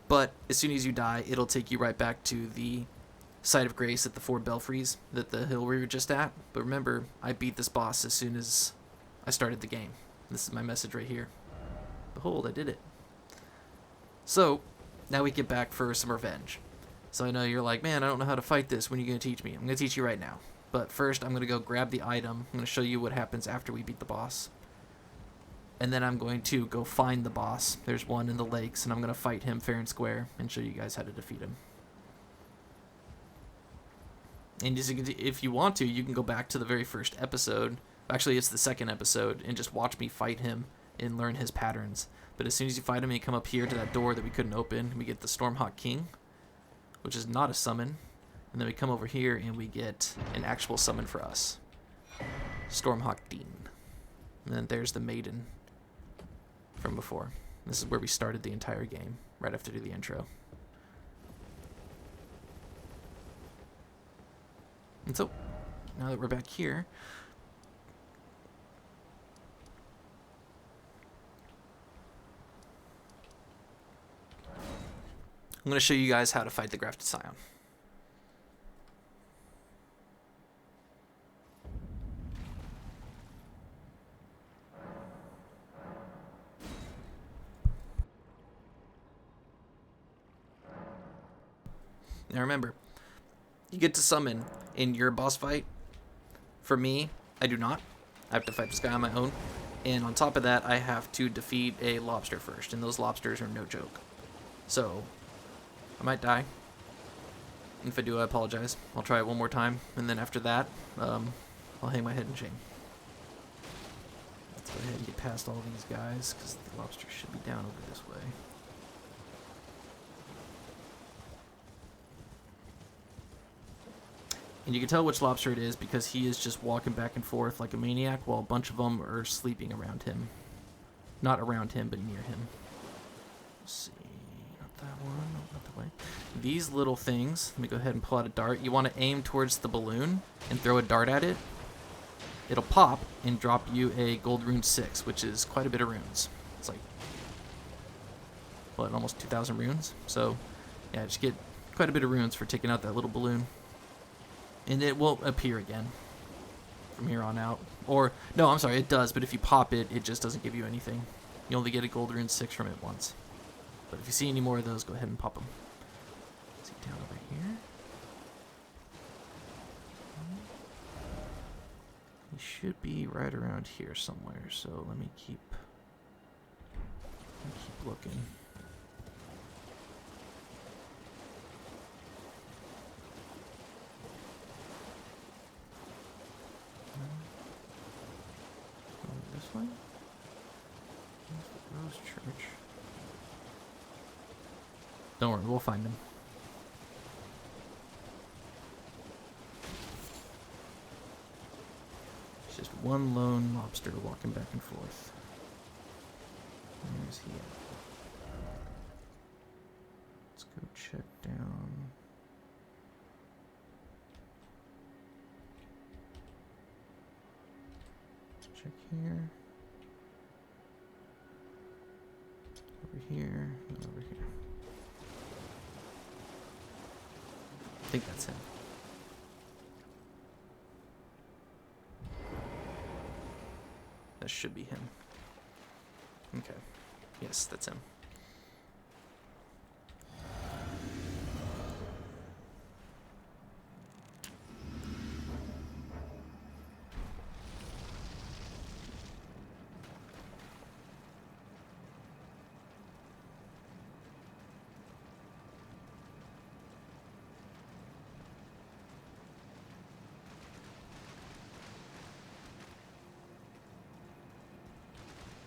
But as soon as you die, it'll take you right back to the site of grace at the Four Belfries, that the hill we were just at. But remember, I beat this boss as soon as I started the game. This is my message right here. Behold, I did it. So, now we get back for some revenge. So I know you're like, man, I don't know how to fight this. When are you going to teach me? I'm going to teach you right now. But first, I'm going to go grab the item. I'm going to show you what happens after we beat the boss. And then I'm going to go find the boss. There's one in the lakes, and I'm going to fight him fair and square and show you guys how to defeat him. And as you can, if you want to, you can go back to the very first episode. Actually, it's the second episode, and just watch me fight him and learn his patterns. But as soon as you fight him, and you come up here to that door that we couldn't open, we get the Stormhawk King, which is not a summon. And then we come over here, and we get an actual summon for us. Stormhawk Dean. And then there's the Maiden from before. This is where we started the entire game, right after the intro. And so, now that we're back here, I'm going to show you guys how to fight the Grafted Scion. Now remember, you get to summon in your boss fight. For me, I do not. I have to fight this guy on my own. And on top of that, I have to defeat a lobster first. And those lobsters are no joke. So, I might die. If I do, I apologize. I'll try it one more time. And then after that, I'll hang my head in shame. Let's go ahead and get past all these guys, because the lobster should be down over this way. And you can tell which lobster it is because he is just walking back and forth like a maniac while a bunch of them are sleeping around him. Not around him, but near him. Let's see. Not that one. No, not that way. These little things. Let me go ahead and pull out a dart. You want to aim towards the balloon and throw a dart at it. It'll pop and drop you a gold rune 6, which is quite a bit of runes. It's like, what, almost 2,000 runes? So, yeah, just get quite a bit of runes for taking out that little balloon. And it will appear again from here on out. Or, no, I'm sorry, it does, but if you pop it, it just doesn't give you anything. You only get a gold rune 6 from it once. But if you see any more of those, go ahead and pop them. See, down over here. He should be right around here somewhere, so let me keep looking. this way? Rose Church. Don't worry, we'll find him. It's just one lone lobster walking back and forth. Where's he at? Let's go check down. Check here. Over here, and over here. I think that's him. That should be him. Okay. Yes, that's him.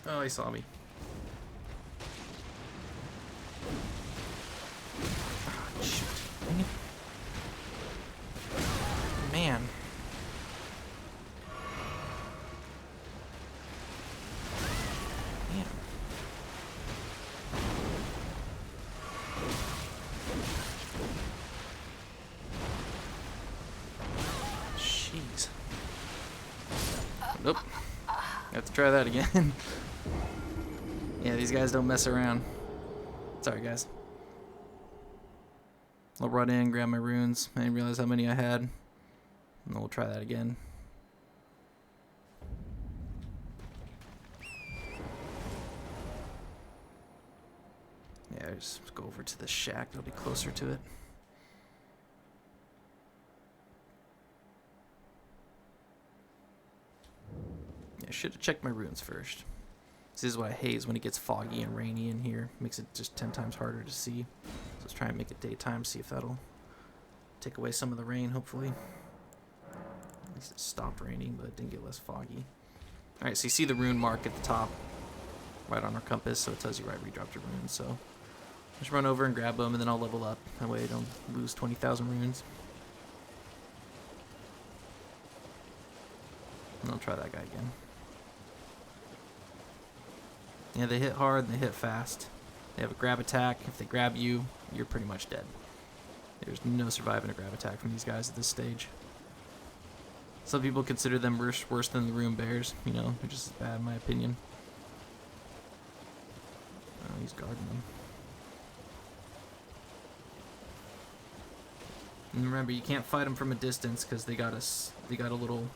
Oh, he saw me. Oh, shoot. Dang it. Man. Man. Jeez. Nope. Have to try that again. Yeah, these guys don't mess around. Sorry, guys. I'll run in, grab my runes. I didn't realize how many I had. And then we'll try that again. Yeah, just go over to the shack. It'll be closer to it. Yeah, I should have checked my runes first. This is what I hate, is when it gets foggy and rainy in here. Makes it just 10 times harder to see. So let's try and make it daytime, see if that'll take away some of the rain, hopefully. At least it stopped raining, but it didn't get less foggy. Alright, so you see the rune mark at the top, right on our compass, so it tells you right where you dropped your runes. So just run over and grab them, and then I'll level up. That way I don't lose 20,000 runes. And I'll try that guy again. Yeah, they hit hard and they hit fast. They have a grab attack. If they grab you, you're pretty much dead. There's no surviving a grab attack from these guys at this stage. Some people consider them worse than the rune bears. You know, they're just as bad in my opinion. Oh, he's guarding them. And remember, you can't fight them from a distance because they got a little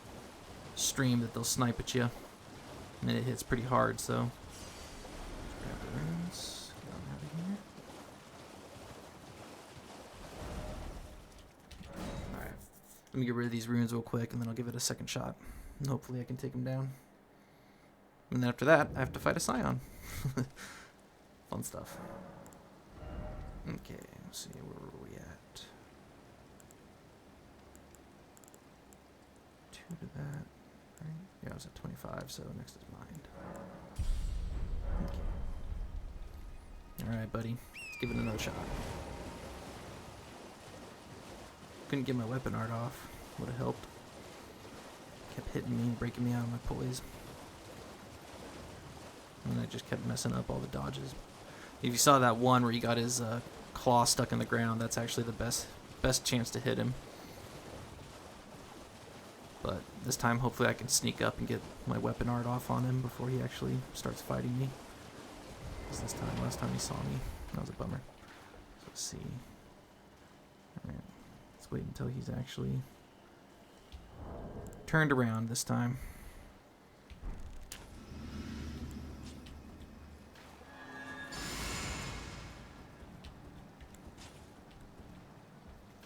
stream that they'll snipe at you, and it hits pretty hard. So. Grab the runes. Get on out of here. Alright. Let me get rid of these runes real quick, and then I'll give it a second shot. And hopefully I can take him down. And then after that, I have to fight a Scion. Fun stuff. Okay, let's see, where were we at? 2 to that. Right? Yeah, I was at 25, so next is mine. Okay. Alright, buddy. Let's give it another shot. Couldn't get my weapon art off. Would have helped. Kept hitting me and breaking me out of my poise. And I just kept messing up all the dodges. If you saw that one where he got his claw stuck in the ground, that's actually the best chance to hit him. But this time, hopefully I can sneak up and get my weapon art off on him before he actually starts fighting me. Last time he saw me, that was a bummer. So let's see. Alright, let's wait until he's actually turned around this time.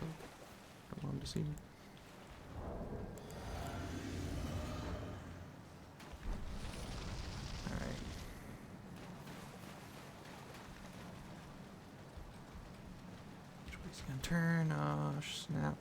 Oh, don't want him to see me. Turn, snap.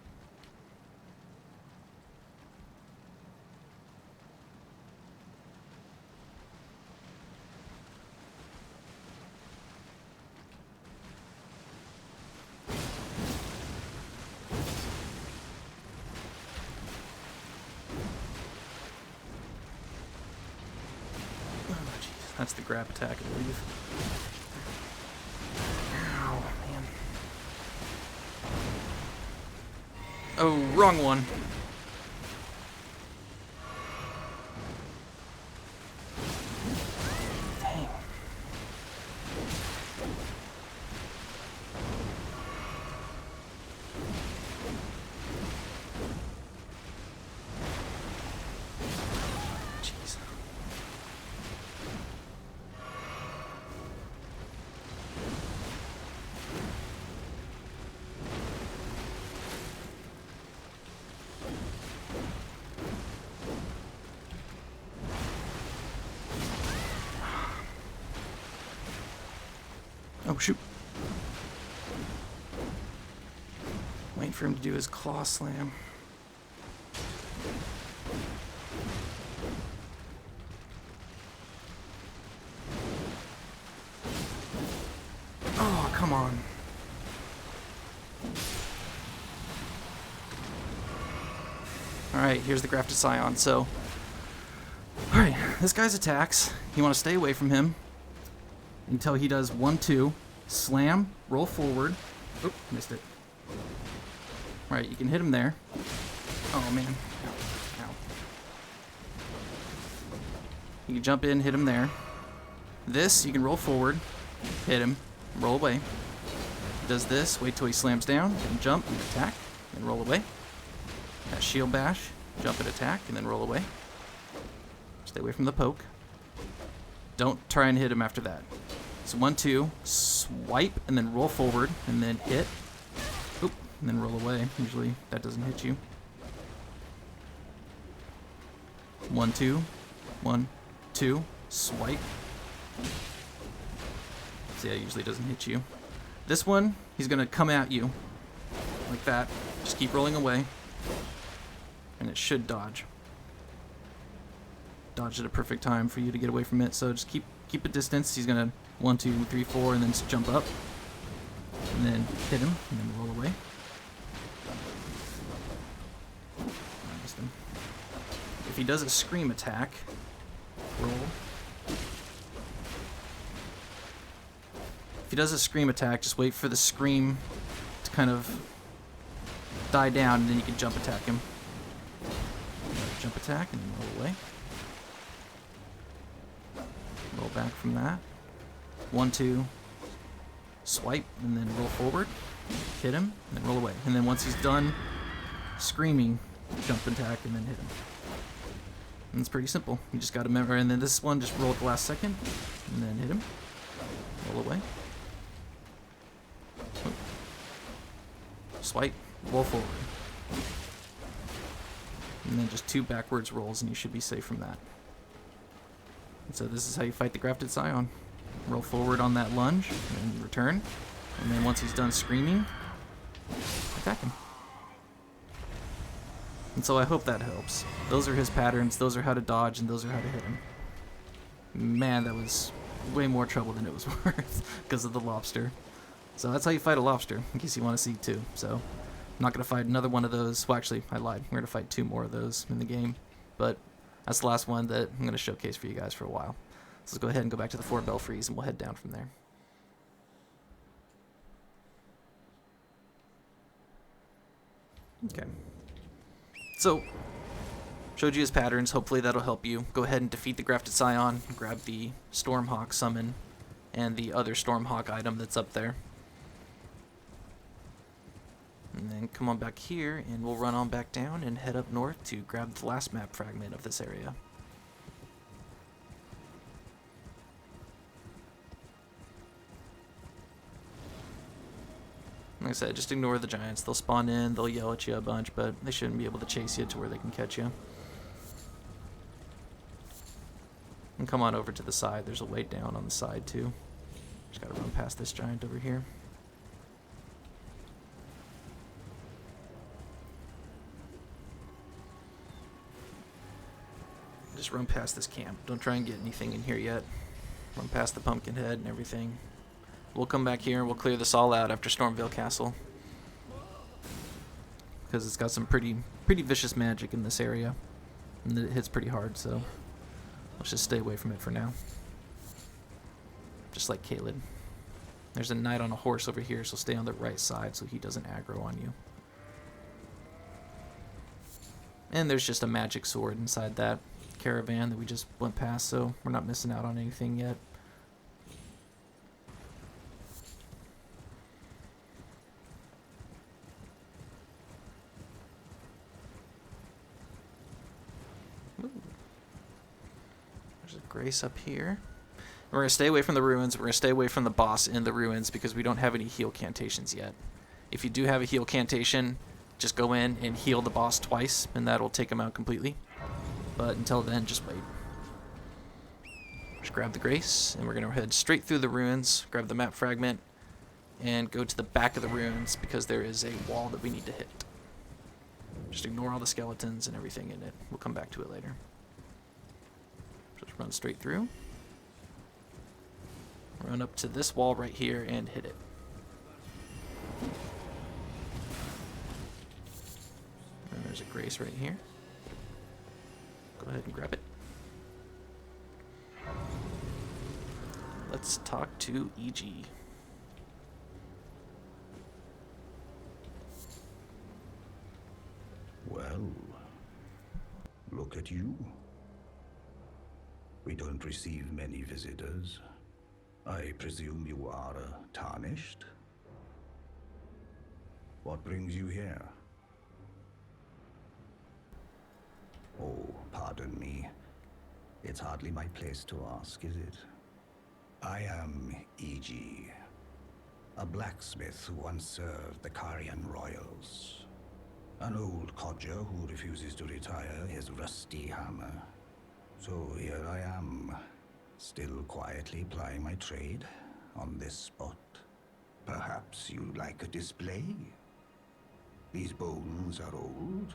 That's the grab attack, I believe. Ow, man. Oh, wrong one. Dang. Jeez. Oh, shoot. Waiting for him to do his claw slam. Oh, come on. Alright, here's the Grafted Scion. So, alright, this guy's attacks. You want to stay away from him until he does 1-2, slam, roll forward. Oop, missed it. Right, you can hit him there. Oh man. Ow. Ow. You can jump in, hit him there. This, you can roll forward, hit him, roll away. Does this, wait till he slams down, and jump and attack, and roll away. That shield bash, jump and attack, and then roll away. Stay away from the poke. Don't try and hit him after that. So 1-2, swipe, and then roll forward, and then hit. Oop, and then roll away. Usually that doesn't hit you. 1-2, 1-2, swipe. So yeah, usually doesn't hit you. This one, he's gonna come at you like that. Just keep rolling away, and it should dodge. Dodge at a perfect time for you to get away from it. So just keep a distance. He's gonna 1, 2, 3, 4, and then just jump up, and then hit him, and then roll away. I missed him. If he does a scream attack, roll. If he does a scream attack, just wait for the scream to kind of die down, and then you can jump attack him. Jump attack, and then roll away. Roll back from that. 1-2, swipe, and then roll forward, hit him, and then roll away. And then once he's done screaming, jump attack, and then hit him. And it's pretty simple. You just gotta remember. And then this one, just roll at the last second, and then hit him, roll away. Swipe, roll forward. And then just 2 backwards rolls, and you should be safe from that. And so this is how you fight the Grafted Scion. Roll forward on that lunge, and return. And then once he's done screaming, attack him. And so I hope that helps. Those are his patterns, those are how to dodge, and those are how to hit him. Man, that was way more trouble than it was worth because of the lobster. So that's how you fight a lobster, in case you want to see 2. So I'm not going to fight another one of those. Well, actually, I lied. We're going to fight 2 more of those in the game. But that's the last one that I'm going to showcase for you guys for a while. So let's go ahead and go back to the Four Belfries, and we'll head down from there. Okay. So, showed you his patterns. Hopefully that'll help you. Go ahead and defeat the Grafted Scion. Grab the Stormhawk summon and the other Stormhawk item that's up there. And then come on back here, and we'll run on back down and head up north to grab the last map fragment of this area. Like I said, just ignore the giants. They'll spawn in, they'll yell at you a bunch, but they shouldn't be able to chase you to where they can catch you. And come on over to the side. There's a way down on the side, too. Just gotta run past this giant over here. Just run past this camp. Don't try and get anything in here yet. Run past the pumpkin head and everything. We'll come back here and we'll clear this all out after Stormveil Castle. Because it's got some pretty vicious magic in this area. And it hits pretty hard, so let's just stay away from it for now. just like Caleb. There's a knight on a horse over here, so stay on the right side so he doesn't aggro on you. And there's just a magic sword inside that caravan that we just went past, so we're not missing out on anything yet. Ooh. There's a grace up here. We're going to stay away from the ruins. We're going to stay away from the boss in the ruins because we don't have any heal cantations yet. If you do have a heal cantation, just go in and heal the boss twice, and that'll take him out completely. But until then, just wait. Just grab the grace, and we're going to head straight through the ruins, grab the map fragment, and go to the back of the ruins because there is a wall that we need to hit. Just ignore all the skeletons and everything in it. We'll come back to it later. Just run straight through. Run up to this wall right here and hit it. And there's a grace right here. Go ahead and grab it. Let's talk to Iji. Well, look at you. We don't receive many visitors. I presume you are Tarnished? What brings you here? Oh, pardon me. It's hardly my place to ask, is it? I am Iji, a blacksmith who once served the Carian royals. An old codger who refuses to retire his rusty hammer. So here I am, still quietly plying my trade on this spot. Perhaps you'd like a display? These bones are old,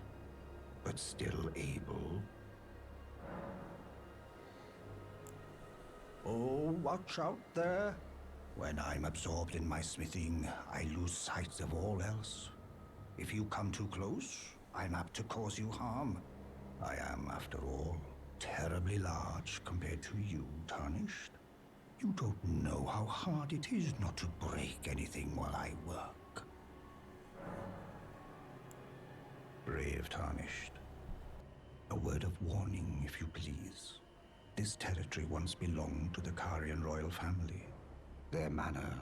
but still able. Oh, watch out there. When I'm absorbed in my smithing, I lose sight of all else. If you come too close, I'm apt to cause you harm. I am, after all, terribly large compared to you, Tarnished. You don't know how hard it is not to break anything while I work. Brave Tarnished. A word of warning, if you please. This territory once belonged to the Carian royal family. Their manor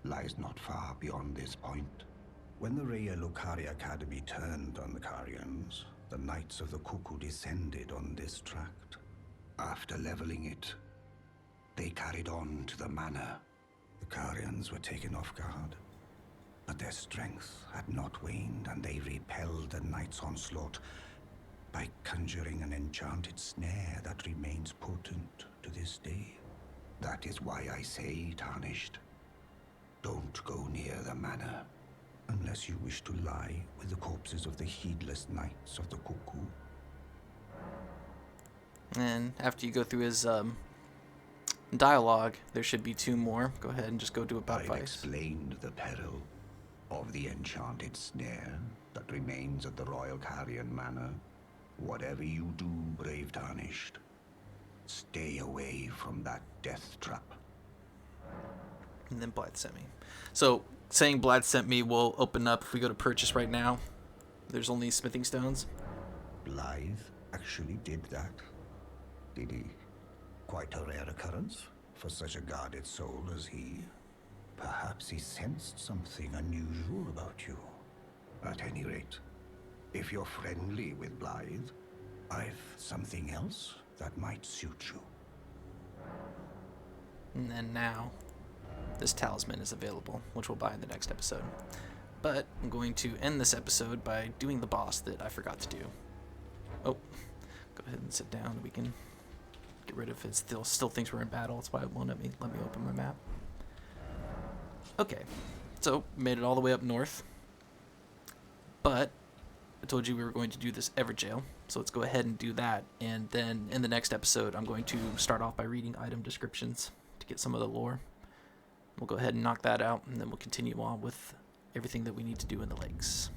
lies not far beyond this point. When the Raya Lucaria Academy turned on the Carians, the Knights of the Cuckoo descended on this tract. After leveling it, they carried on to the manor. The Carians were taken off guard, but their strength had not waned, and they repelled the Knights' onslaught by conjuring an enchanted snare that remains potent to this day. That is why I say, Tarnished, don't go near the manor, unless you wish to lie with the corpses of the heedless Knights of the Cuckoo. And after you go through his dialogue, there should be 2 more. Go ahead and just go do about I've 5. explained the peril of the enchanted snare that remains at the Royal Carian Manor. Whatever you do, brave Tarnished, stay away from that death trap. And then Blythe sent me. So, saying Blythe sent me will open up if we go to purchase right now. There's only smithing stones. Blythe actually did that, did he? Quite a rare occurrence for such a guarded soul as he. Perhaps he sensed something unusual about you. At any rate, if you're friendly with Blythe, I've something else that might suit you. And then now, this talisman is available, which we'll buy in the next episode. But I'm going to end this episode by doing the boss that I forgot to do. Oh, go ahead and sit down. We can get rid of it. Still thinks we're in battle. That's why it won't let me open my map. Okay, so made it all the way up north. But I told you we were going to do this Everjail, so let's go ahead and do that. And then in the next episode, I'm going to start off by reading item descriptions to get some of the lore. We'll go ahead and knock that out, and then we'll continue on with everything that we need to do in the lakes.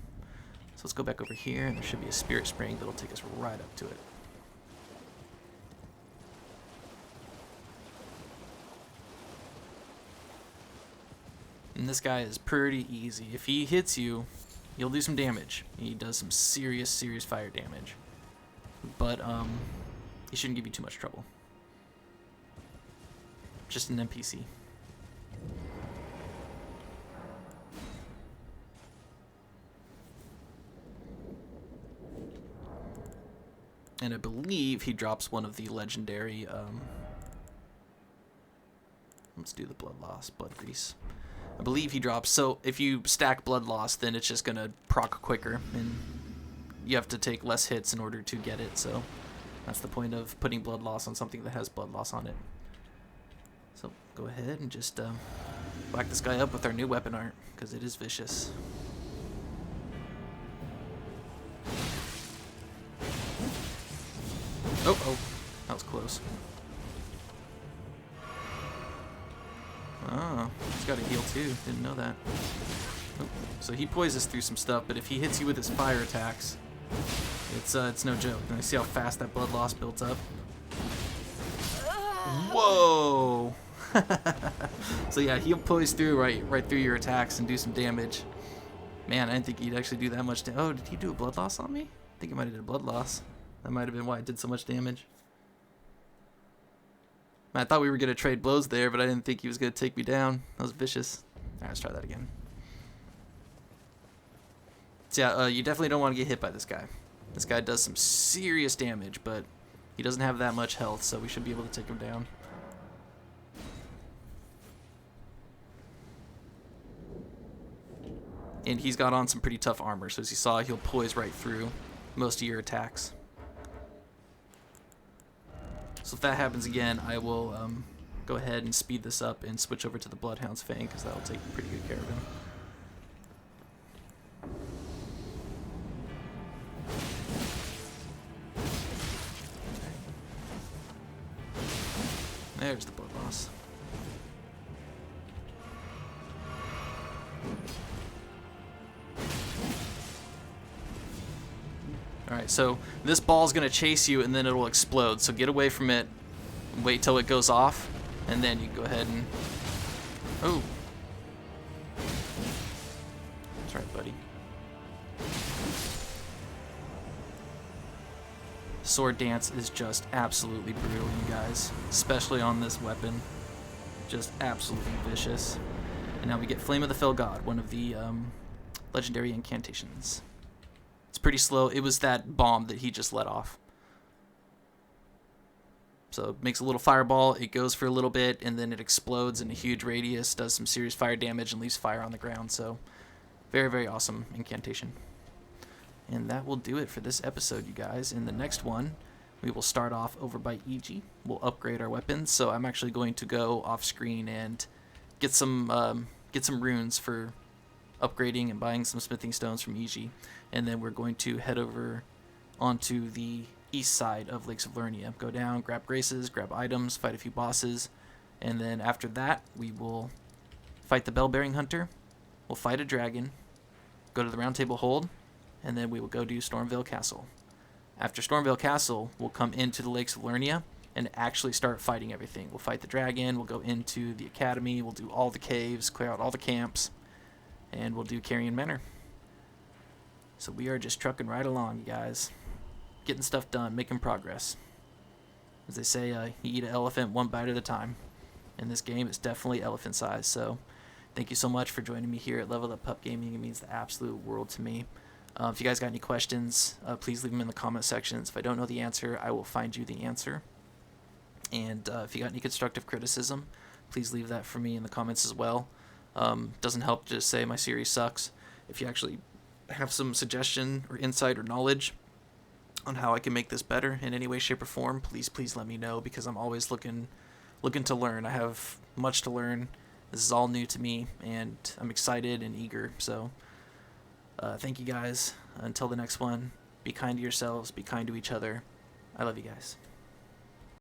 So let's go back over here, and there should be a spirit spring that'll take us right up to it. And this guy is pretty easy. If he hits you, you'll do some damage. He does some serious fire damage. But he shouldn't give you too much trouble. Just an NPC. And I believe he drops one of the legendary, let's do the blood loss, blood grease. I believe he drops, so if you stack blood loss, then it's just gonna proc quicker, and you have to take less hits in order to get it, so that's the point of putting blood loss on something that has blood loss on it. So go ahead and just whack this guy up with our new weapon art, because it is vicious. Oh, that was close. Oh, he's got a heal too. Didn't know that. Oh, so he poisons through some stuff, but if he hits you with his fire attacks, it's no joke. And I see how fast that blood loss builds up. Whoa! So yeah, he'll poise through right through your attacks and do some damage. Man, I didn't think he'd actually do that much damage. Oh, did he do a blood loss on me? I think he might have did a blood loss. That might have been why it did so much damage. I thought we were going to trade blows there, but I didn't think he was going to take me down. That was vicious. Alright, let's try that again. So yeah, you definitely don't want to get hit by this guy. This guy does some serious damage, but he doesn't have that much health, so we should be able to take him down. And he's got on some pretty tough armor, so as you saw, he'll poise right through most of your attacks. So if that happens again, I will go ahead and speed this up and switch over to the Bloodhound's Fang, because that will take pretty good care of him. There's the blood loss. Alright, so this ball's going to chase you and then it will explode. So get away from it, wait till it goes off, and then you go ahead and... Oh! That's right, buddy. Sword Dance is just absolutely brutal, you guys. Especially on this weapon. Just absolutely vicious. And now we get Flame of the Fell God, one of the legendary incantations. It's pretty slow. It was that bomb that he just let off. So it makes a little fireball, it goes for a little bit, and then it explodes in a huge radius, does some serious fire damage, and leaves fire on the ground. So very, very awesome incantation. And that will do it for this episode, you guys. In the next one, we will start off over by Iji. We'll upgrade our weapons. So I'm actually going to go off screen and get some runes for upgrading and buying some smithing stones from Iji. And then we're going to head over onto the east side of Lakes of Liurnia. Go down, grab graces, grab items, fight a few bosses, and then after that we will fight the Bell-bearing Hunter, we'll fight a dragon, go to the Round Table Hold, and then we will go to Stormveil Castle. After Stormveil Castle, we'll come into the Lakes of Liurnia and actually start fighting everything. We'll fight the dragon, we'll go into the academy, we'll do all the caves, clear out all the camps, and we'll do Carrion Manor. So we are just trucking right along, you guys. Getting stuff done, making progress. As they say, you eat an elephant one bite at a time. In this game, it's definitely elephant size. So thank you so much for joining me here at Level Up Pup Gaming. It means the absolute world to me. If you guys got any questions, please leave them in the comment sections. If I don't know the answer, I will find you the answer. And if you got any constructive criticism, please leave that for me in the comments as well. Doesn't help to just say my series sucks. If you actually have some suggestion or insight or knowledge on how I can make this better in any way, shape, or form, please let me know, because I'm always looking to learn. I have much to learn. This is all new to me, and I'm excited and eager. So thank you guys. Until the next one, be kind to yourselves, be kind to each other. I love you guys.